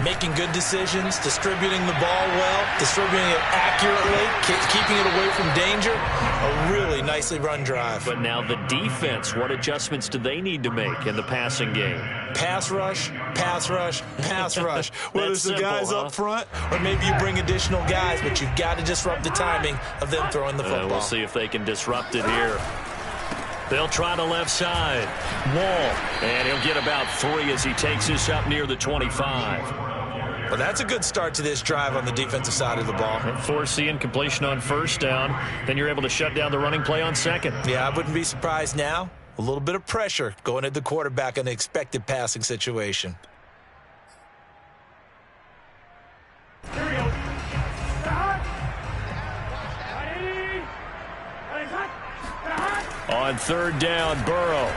Making good decisions, distributing the ball well, distributing it accurately, keeping it away from danger. A really nicely run drive. But now the defense, what adjustments do they need to make in the passing game? Pass rush, pass rush, pass rush. Whether it's the guys up front or maybe you bring additional guys, but you've got to disrupt the timing of them throwing the football. We'll see if they can disrupt it here. They'll try the left side. Wall. And he'll get about 3 as he takes this up near the 25. Well, that's a good start to this drive on the defensive side of the ball. Force the incompletion on 1st down. Then you're able to shut down the running play on 2nd. Yeah, I wouldn't be surprised now. A little bit of pressure going at the quarterback in an expected passing situation. On 3rd down, Burrow.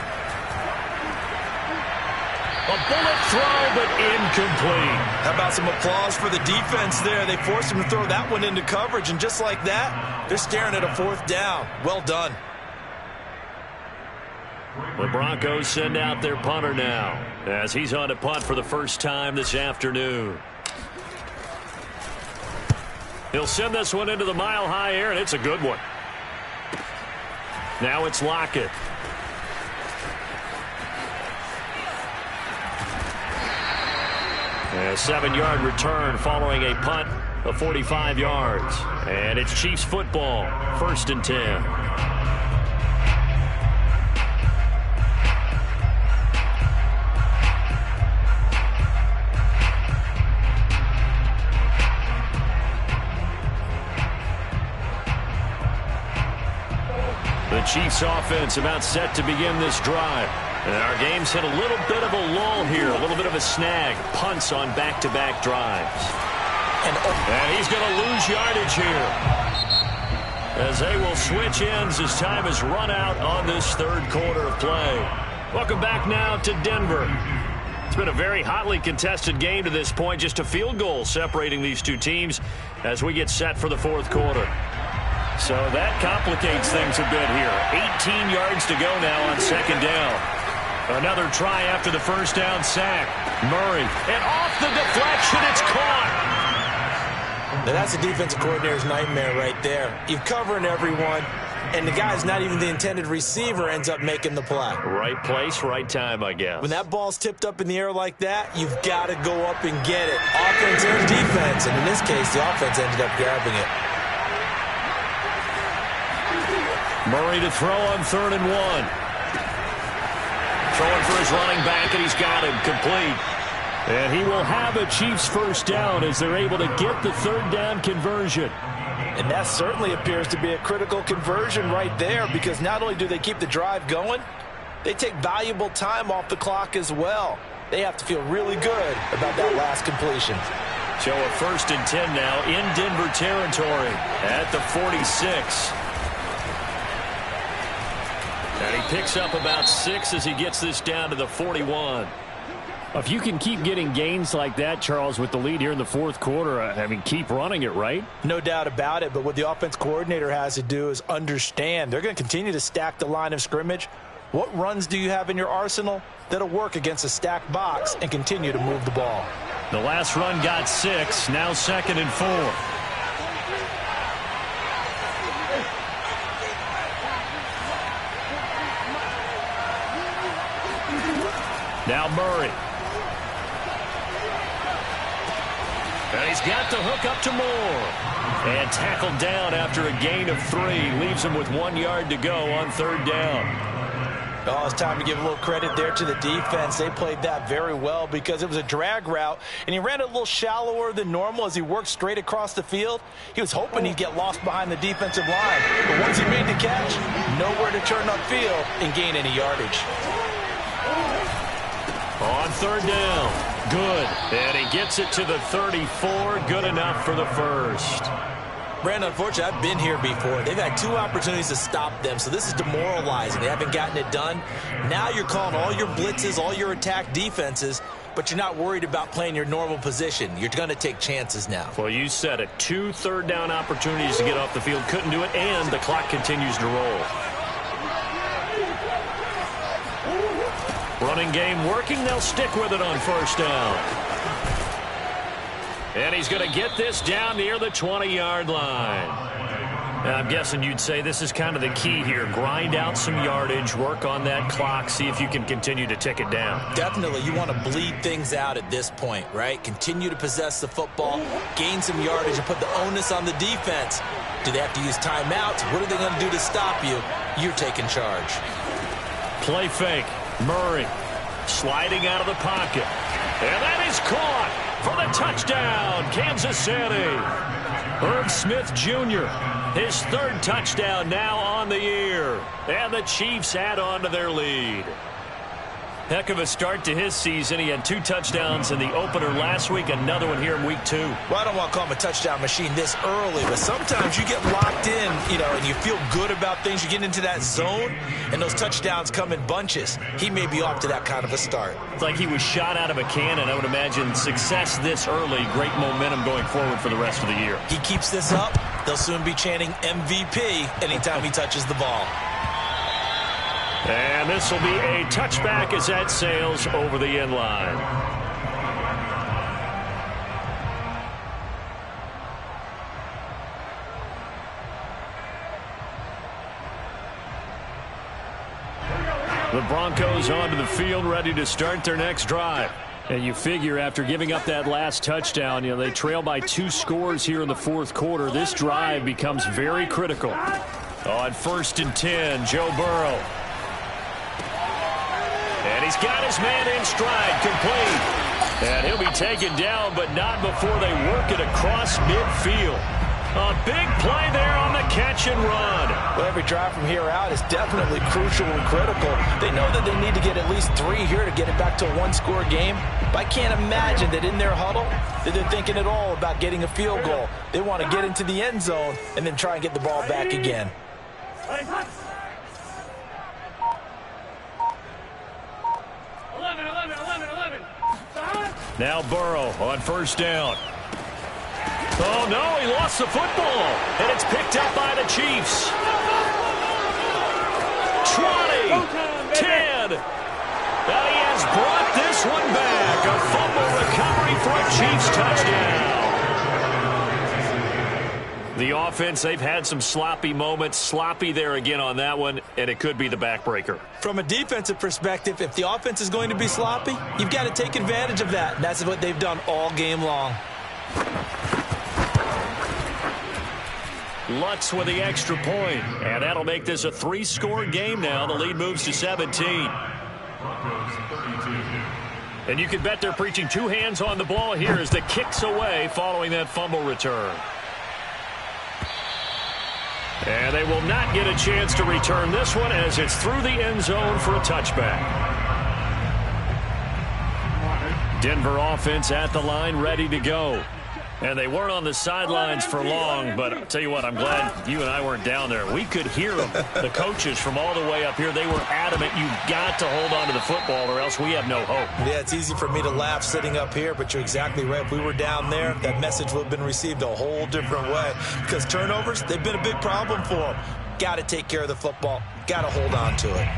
A bullet throw, but incomplete. How about some applause for the defense there? They forced him to throw that one into coverage, and just like that, they're staring at a 4th down. Well done. The Broncos send out their punter now as he's on to punt for the first time this afternoon. He'll send this one into the mile-high air, and it's a good one. Now it's Lockett. A 7-yard return following a punt of 45 yards. And it's Chiefs football, 1st and 10. The Chiefs offense about set to begin this drive. And our game's hit a little bit of a lull here, a little bit of a snag. Punts on back-to-back drives. And he's going to lose yardage here as they will switch ends as time has run out on this third quarter of play. Welcome back now to Denver. It's been a very hotly contested game to this point. Just a field goal separating these two teams as we get set for the fourth quarter. So that complicates things a bit here. 18 yards to go now on 2nd down. Another try after the first down sack. Murray, and off the deflection, it's caught. Now that's a defensive coordinator's nightmare right there. You're covering everyone, and the guy's not even the intended receiver ends up making the play. Right place, right time, I guess. When that ball's tipped up in the air like that, you've got to go up and get it. Offense and defense, and in this case, the offense ended up grabbing it. Murray to throw on 3rd and 1. Throwing for his running back, and he's got him complete. And he will have a Chiefs first down as they're able to get the 3rd down conversion. And that certainly appears to be a critical conversion right there, because not only do they keep the drive going, they take valuable time off the clock as well. They have to feel really good about that last completion. So a 1st and 10 now in Denver territory at the 46. And he picks up about 6 as he gets this down to the 41. If you can keep getting gains like that, Charles, with the lead here in the fourth quarter, I mean, keep running it, right? No doubt about it, but what the offense coordinator has to do is understand they're going to continue to stack the line of scrimmage. What runs do you have in your arsenal that'll work against a stacked box and continue to move the ball? The last run got 6, now 2nd and 4. Now Murray. And he's got the hook up to Moore. And tackled down after a gain of 3. Leaves him with 1 yard to go on 3rd down. Oh, it's time to give a little credit there to the defense. They played that very well because it was a drag route, and he ran a little shallower than normal as he worked straight across the field. He was hoping he'd get lost behind the defensive line. But once he made the catch, nowhere to turn upfield and gain any yardage. On 3rd down, good. And he gets it to the 34, good enough for the first. Brandon, unfortunately, I've been here before. They've had 2 opportunities to stop them, so this is demoralizing. They haven't gotten it done. Now you're calling all your blitzes, all your attack defenses, but you're not worried about playing your normal position. You're going to take chances now. Well, you said it. 2 3rd down opportunities to get off the field. Couldn't do it, and the clock continues to roll. Running game working. They'll stick with it on 1st down. And he's going to get this down near the 20-yard line. And I'm guessing you'd say this is kind of the key here. Grind out some yardage, work on that clock, see if you can continue to tick it down. Definitely. You want to bleed things out at this point, right? Continue to possess the football, gain some yardage, and put the onus on the defense. Do they have to use timeouts? What are they going to do to stop you? You're taking charge. Play fake. Murray sliding out of the pocket. And that is caught for the touchdown, Kansas City. Herb Smith Jr., his 3rd touchdown now on the year. And the Chiefs add on to their lead. Heck of a start to his season. He had 2 touchdowns in the opener last week, another one here in week 2. Well, I don't want to call him a touchdown machine this early, but sometimes you get locked in, and you feel good about things. You get into that zone, and those touchdowns come in bunches. He may be off to that kind of a start. It's like he was shot out of a cannon. I would imagine success this early, great momentum going forward for the rest of the year. He keeps this up, they'll soon be chanting MVP anytime he touches the ball. And this will be a touchback as that sails over the end line. The Broncos onto the field, ready to start their next drive. And you figure after giving up that last touchdown, they trail by 2 scores here in the fourth quarter. This drive becomes very critical. On 1st and 10, Joe Burrow. And he's got his man in stride, complete. And he'll be taken down, but not before they work it across midfield. A big play there on the catch and run. Well, every drive from here out is definitely crucial and critical. They know that they need to get at least 3 here to get it back to a one-score game. But I can't imagine that in their huddle that they're thinking at all about getting a field goal. They want to get into the end zone and then try and get the ball back again. 11. Now Burrow on 1st down. Oh, no, he lost the football. And it's picked up by the Chiefs. 20, 10. And he has brought this one back. A fumble recovery for a Chiefs touchdown. The offense, they've had some sloppy moments. Sloppy there again on that one, and it could be the backbreaker. From a defensive perspective, if the offense is going to be sloppy, you've got to take advantage of that. And that's what they've done all game long. Lutz with the extra point, and that'll make this a 3-score game now. The lead moves to 17. And you can bet they're preaching 2 hands on the ball here as the kick's away following that fumble return. And they will not get a chance to return this one as it's through the end zone for a touchback. Denver offense at the line, ready to go. And they weren't on the sidelines for long, but I'll tell you what, I'm glad you and I weren't down there. We could hear them, the coaches from all the way up here. They were adamant, you've got to hold on to the football or else we have no hope. Yeah, it's easy for me to laugh sitting up here, but you're exactly right. If we were down there, that message would have been received a whole different way. Because turnovers, they've been a big problem for them. Got to take care of the football. Got to hold on to it.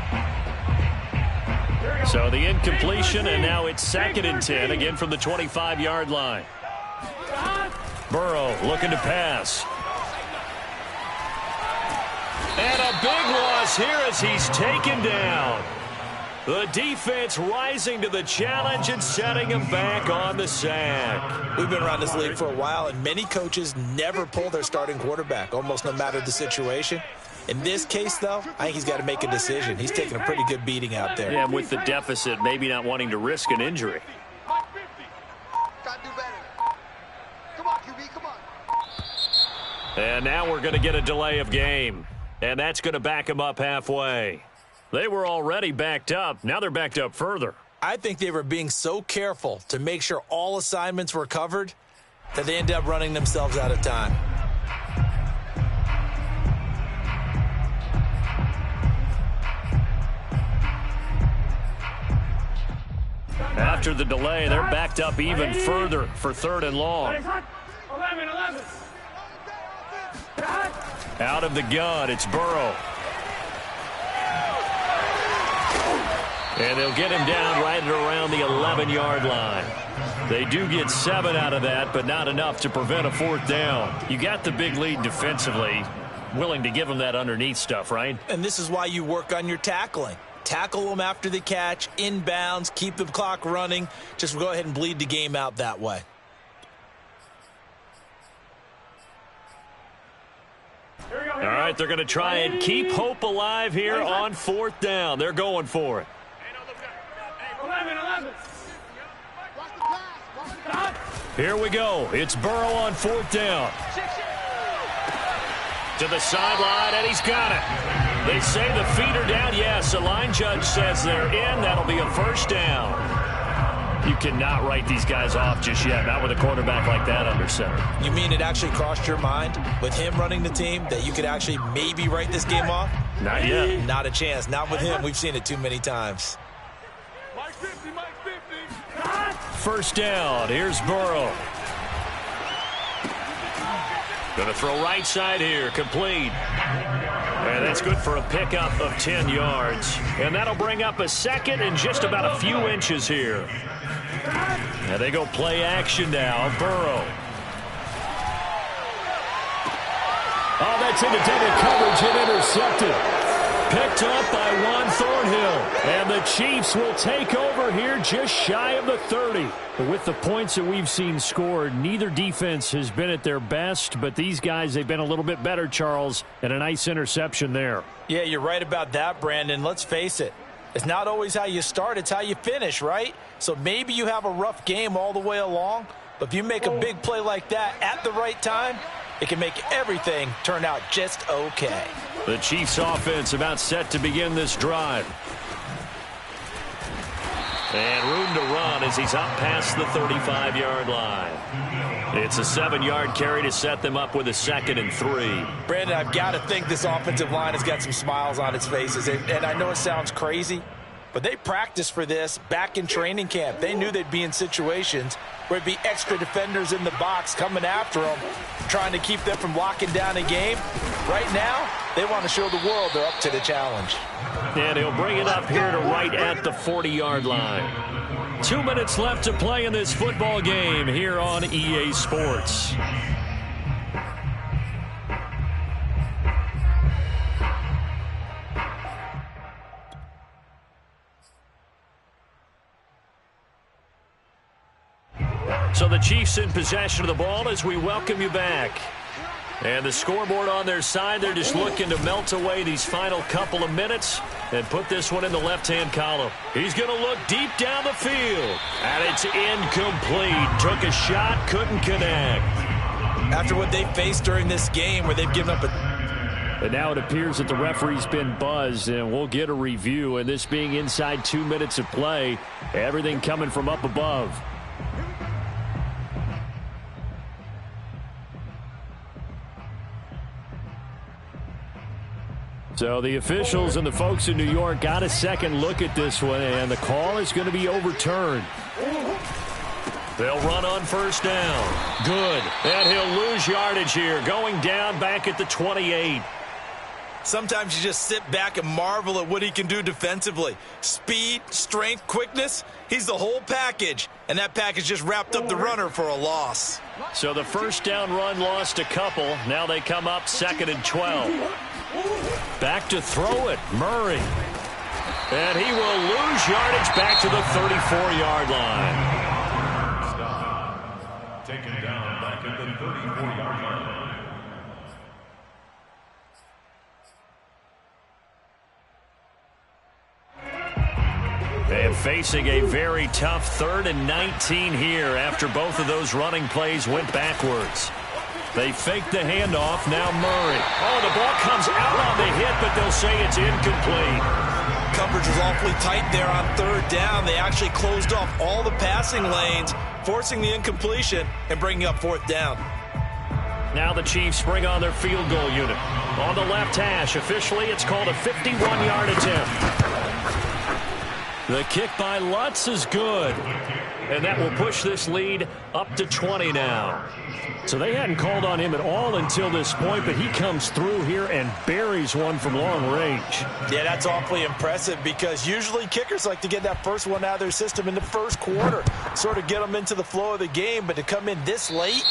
So the incompletion, and now it's 2nd and 10, again from the 25-yard line. Burrow looking to pass. And a big loss here as he's taken down. The defense rising to the challenge and setting him back on the sack. We've been around this league for a while, and many coaches never pull their starting quarterback, almost no matter the situation. In this case, though, I think he's got to make a decision. He's taking a pretty good beating out there. Yeah, with the deficit, maybe not wanting to risk an injury. And now we're going to get a delay of game. And that's going to back them up halfway. They were already backed up. Now they're backed up further. I think they were being so careful to make sure all assignments were covered that they ended up running themselves out of time. After the delay, they're backed up even further for 3rd and long. 11. Out of the gun, it's Burrow. And they'll get him down right at around the 11-yard line. They do get 7 out of that, but not enough to prevent a 4th down. You got the big lead defensively, willing to give them that underneath stuff, right? And this is why you work on your tackling. Tackle them after the catch, inbounds, keep the clock running. Just go ahead and bleed the game out that way. All right, they're going to try and keep hope alive here on 4th down. They're going for it. 11. Here we go. It's Burrow on 4th down. To the sideline, and he's got it. They say the feet are down. Yes, the line judge says they're in. That'll be a 1st down. You cannot write these guys off just yet, not with a quarterback like that under center. You mean it actually crossed your mind with him running the team that you could actually maybe write this game off? Not yet. Not a chance. Not with him. We've seen it too many times. 1st down. Here's Burrow. Going to throw right side here. Complete. And that's good for a pickup of 10 yards. And that'll bring up a second and just about a few inches here. And they go play action now. Burrow. Oh, that's into double coverage and intercepted. Picked up by Juan Thornhill. And the Chiefs will take over here just shy of the 30. With the points that we've seen scored, neither defense has been at their best, but these guys, they've been a little bit better, Charles, and a nice interception there. Yeah, you're right about that, Brandon. Let's face it. It's not always how you start, it's how you finish, right? So maybe you have a rough game all the way along, but if you make a big play like that at the right time, it can make everything turn out just okay. The Chiefs offense about set to begin this drive. And room to run as he's up past the 35-yard line. It's a 7-yard carry to set them up with a 2nd and 3. Brandon, I've got to think this offensive line has got some smiles on its faces. And I know it sounds crazy, but they practiced for this back in training camp. They knew they'd be in situations where it'd be extra defenders in the box coming after them, trying to keep them from locking down a game. Right now, they want to show the world they're up to the challenge. And he'll bring it up here to right at the 40-yard line. 2 minutes left to play in this football game here on EA Sports. So the Chiefs in possession of the ball as we welcome you back. And the scoreboard on their side, they're just looking to melt away these final couple of minutes and put this one in the left-hand column. He's going to look deep down the field. And it's incomplete. Took a shot, couldn't connect. After what they faced during this game where they've given up a... And now it appears that the referee's been buzzed, and we'll get a review. And this being inside 2 minutes of play, everything coming from up above. So the officials and the folks in New York got a second look at this one, and the call is going to be overturned. They'll run on first down. Good. And he'll lose yardage here, going down back at the 28. Sometimes you just sit back and marvel at what he can do defensively. Speed, strength, quickness, he's the whole package. And that package just wrapped up the runner for a loss. So the first down run lost a couple. Now they come up 2nd and 12. Back to throw it, Murray. And he will lose yardage back to the 34-yard line. Stop. Taken down back at the 34-yard line. And facing a very tough 3rd and 19 here after both of those running plays went backwards. They fake the handoff. Now Murray. Oh, the ball comes out on the hit, but they'll say it's incomplete. Coverage was awfully tight there on 3rd down. They actually closed off all the passing lanes, forcing the incompletion and bringing up 4th down. Now the Chiefs bring on their field goal unit. On the left hash, officially it's called a 51-yard attempt. The kick by Lutz is good. And that will push this lead up to 20 now. So they hadn't called on him at all until this point, but he comes through here and buries one from long range. Yeah, that's awfully impressive because usually kickers like to get that first one out of their system in the first quarter, sort of get them into the flow of the game, but to come in this late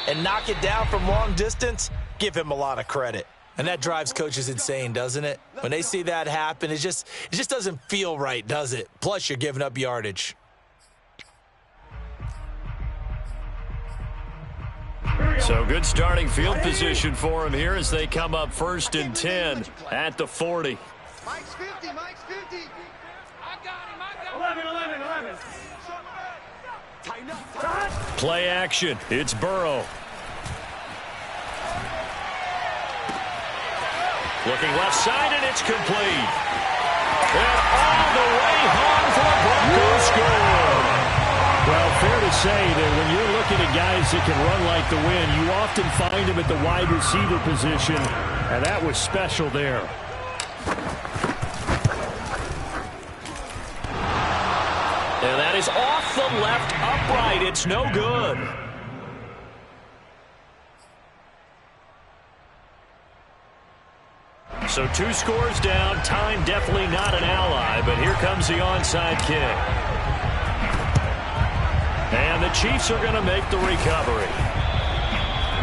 and knock it down from long distance, give him a lot of credit. And that drives coaches insane, doesn't it? When they see that happen, it just doesn't feel right, does it? Plus, you're giving up yardage. So good starting field position for him here as they come up 1st and 10 at the 40. Mike's 50, Mike's 50. I got him, 11. Tighten up. Play action. It's Burrow. Looking left side, and it's complete. And all the way home for a Broncos score. Well, fair to say that when you're looking at guys that can run like the wind, you often find them at the wide receiver position, and that was special there. And that is off the left upright. It's no good. So 2 scores down. Time definitely not an ally, but here comes the onside kick. And the Chiefs are going to make the recovery.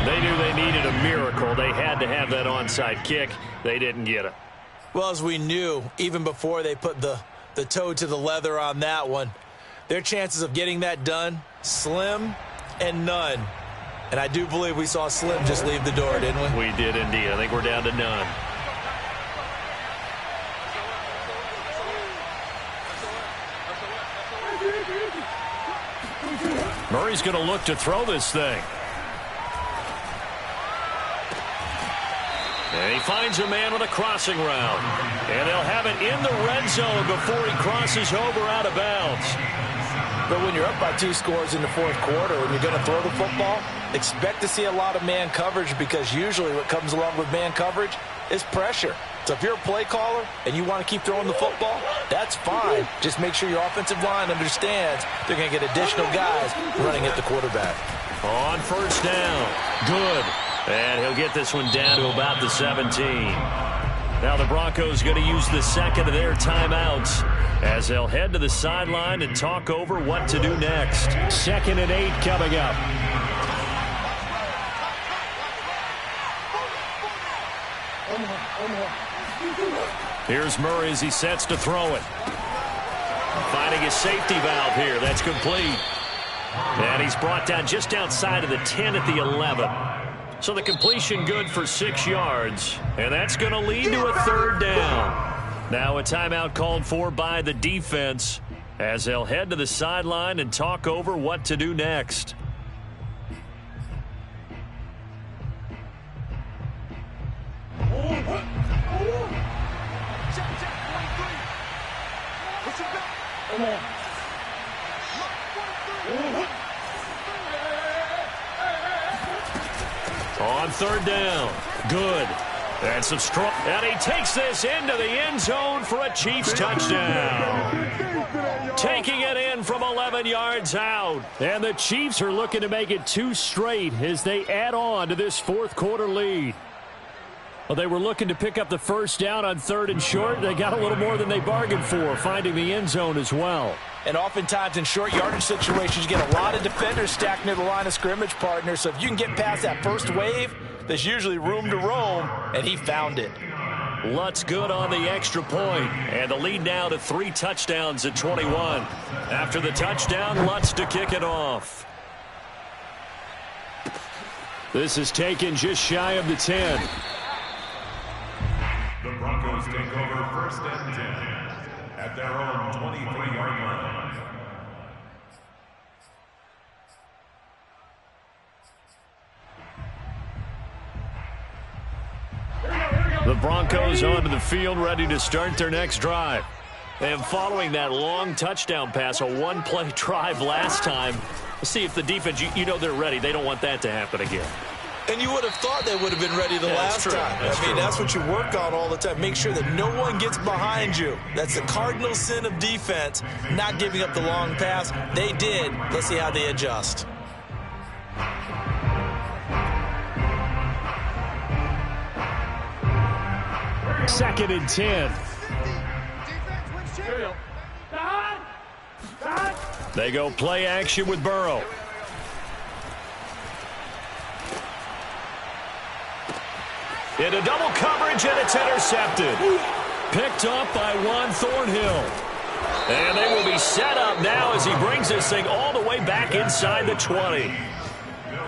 They knew they needed a miracle. They had to have that onside kick. They didn't get it. Well, as we knew, even before they put the toe to the leather on that one, their chances of getting that done, slim and none. And I do believe we saw Slim just leave the door, didn't we? We did indeed. I think we're down to none. Murray's going to look to throw this thing. And he finds a man with a crossing route. And they'll have it in the red zone before he crosses over out of bounds. But when you're up by 2 scores in the 4th quarter and you're going to throw the football, expect to see a lot of man coverage, because usually what comes along with man coverage is pressure. So if you're a play caller and you want to keep throwing the football, that's fine. Just make sure your offensive line understands they're going to get additional guys running at the quarterback. On first down. Good. And he'll get this one down to about the 17. Now the Broncos going to use the second of their timeouts as they'll head to the sideline and talk over what to do next. 2nd and 8 coming up. Here's Murray as he sets to throw it. Finding his safety valve here. That's complete. And he's brought down just outside of the 10 at the 11. So the completion good for 6 yards. And that's going to lead to a 3rd down. Now a timeout called for by the defense as they'll head to the sideline and talk over what to do next. On 3rd down. Good. And some strong. And he takes this into the end zone for a Chiefs touchdown. Taking it in from 11 yards out. And the Chiefs are looking to make it 2 straight as they add on to this 4th quarter lead. Well, they were looking to pick up the first down on 3rd and short. They got a little more than they bargained for, finding the end zone as well. And oftentimes in short yardage situations, you get a lot of defenders stacked near the line of scrimmage, partner. So if you can get past that first wave, there's usually room to roam, and he found it. Lutz good on the extra point, and the lead now to 3 touchdowns at 21. After the touchdown, Lutz to kick it off. This is taken just shy of the 10. The Broncos take over 1st and 10 at their own 23-yard line. The Broncos onto the field, ready to start their next drive. And following that long touchdown pass, a 1-play drive last time, let's see if the defense, you know they're ready. They don't want that to happen again. And you would have thought they would have been ready the last time. That's what you work on all the time. Make sure that no one gets behind you. That's the cardinal sin of defense, not giving up the long pass. They did. Let's see how they adjust. Second and 10. They go play action with Burrow. Into double coverage, and it's intercepted. Picked up by Juan Thornhill. And they will be set up now as he brings this thing all the way back inside the 20.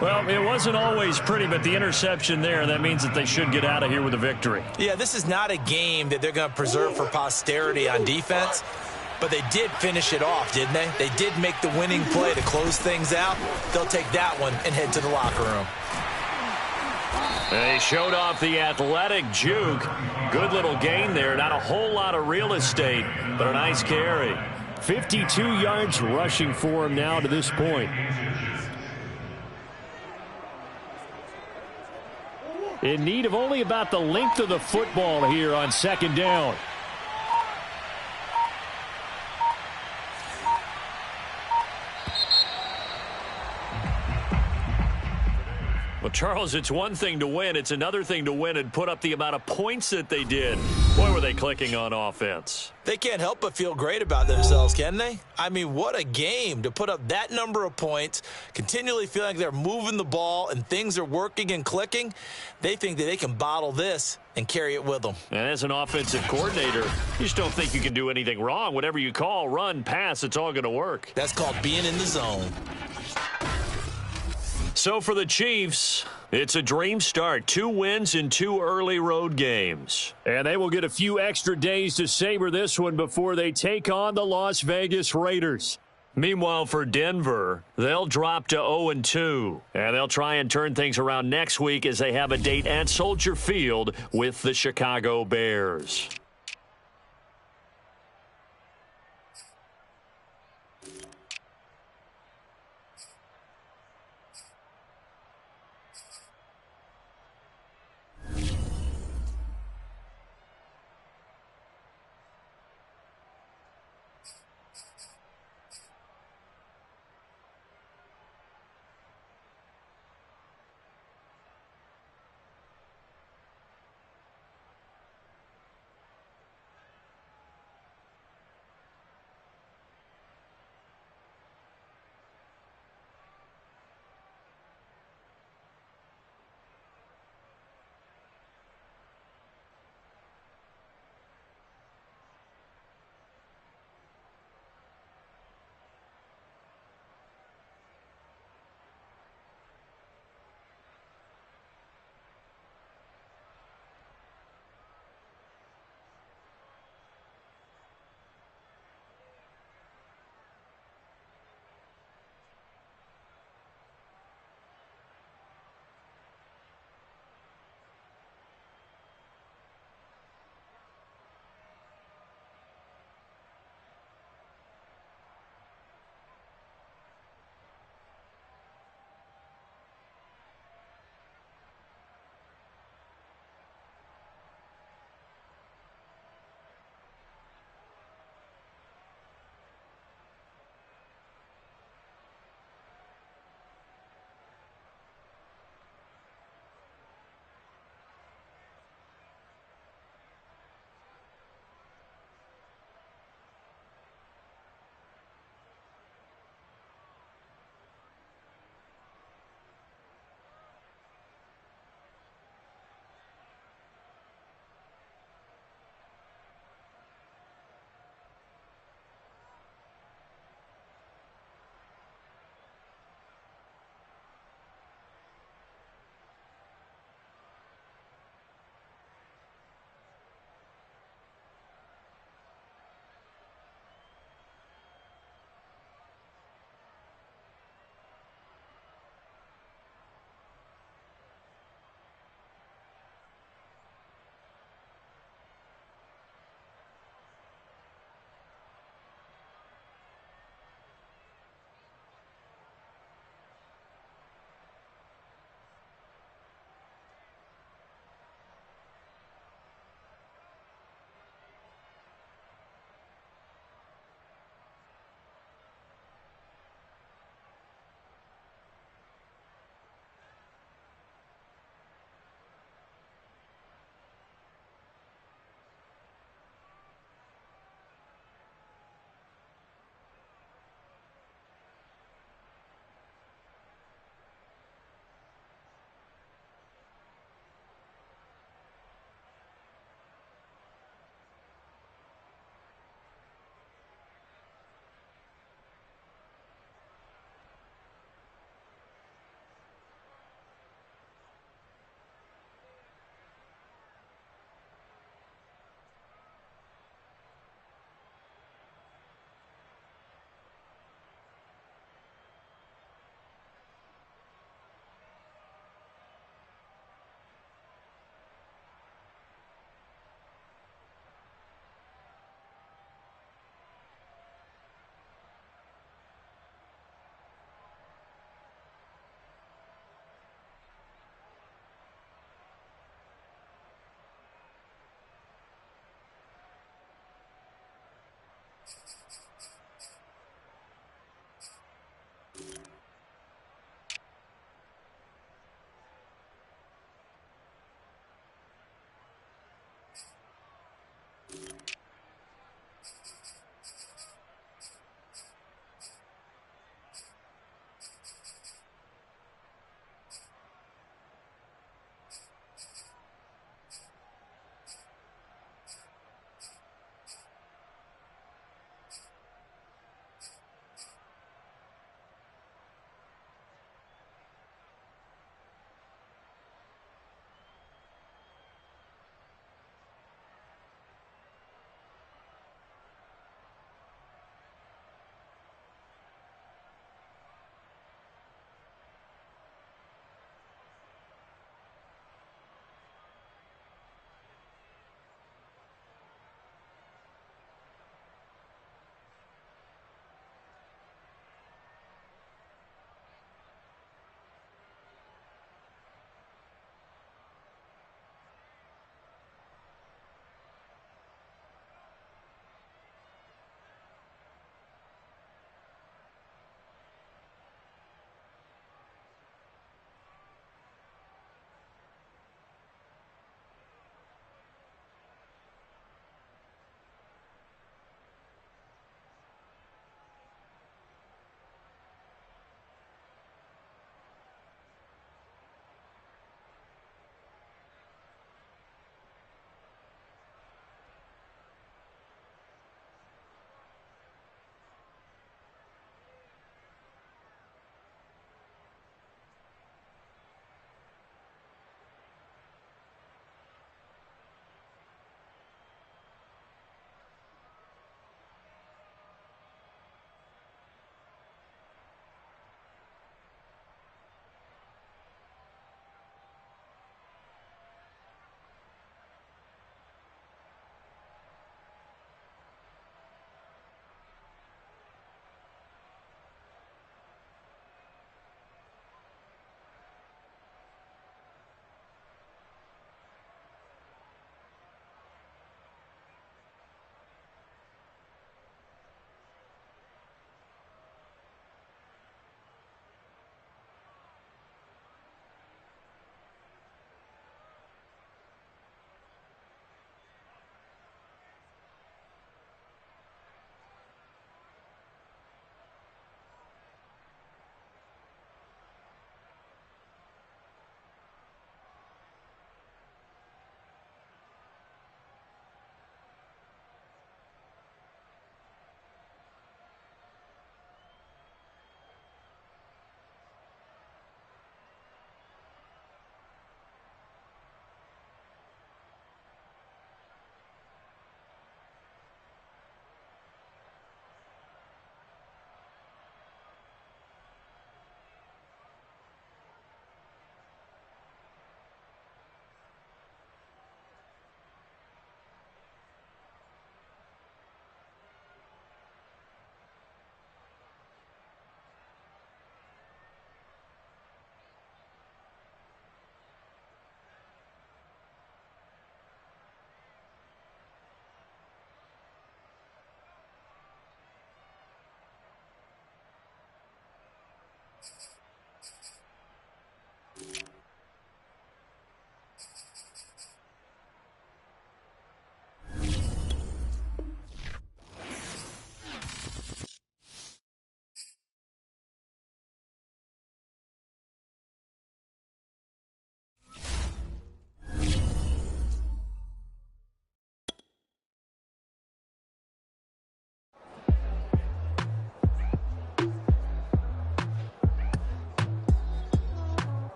Well, it wasn't always pretty, but the interception there, that means that they should get out of here with a victory. Yeah, this is not a game that they're going to preserve for posterity on defense, but they did finish it off, didn't they? They did make the winning play to close things out. They'll take that one and head to the locker room. They showed off the athletic juke. Good little gain there. Not a whole lot of real estate, but a nice carry. 52 yards rushing for him now to this point. In need of only about the length of the football here on 2nd down. But Charles, it's one thing to win. It's another thing to win and put up the amount of points that they did. Boy, were they clicking on offense. They can't help but feel great about themselves, can they? I mean, what a game to put up that number of points, continually feeling like they're moving the ball and things are working and clicking. They think that they can bottle this and carry it with them. And as an offensive coordinator, you just don't think you can do anything wrong. Whatever you call, run, pass, it's all going to work. That's called being in the zone. So for the Chiefs, it's a dream start. 2 wins in 2 early road games. And they will get a few extra days to savor this one before they take on the Las Vegas Raiders. Meanwhile, for Denver, they'll drop to 0-2. And they'll try and turn things around next week as they have a date at Soldier Field with the Chicago Bears.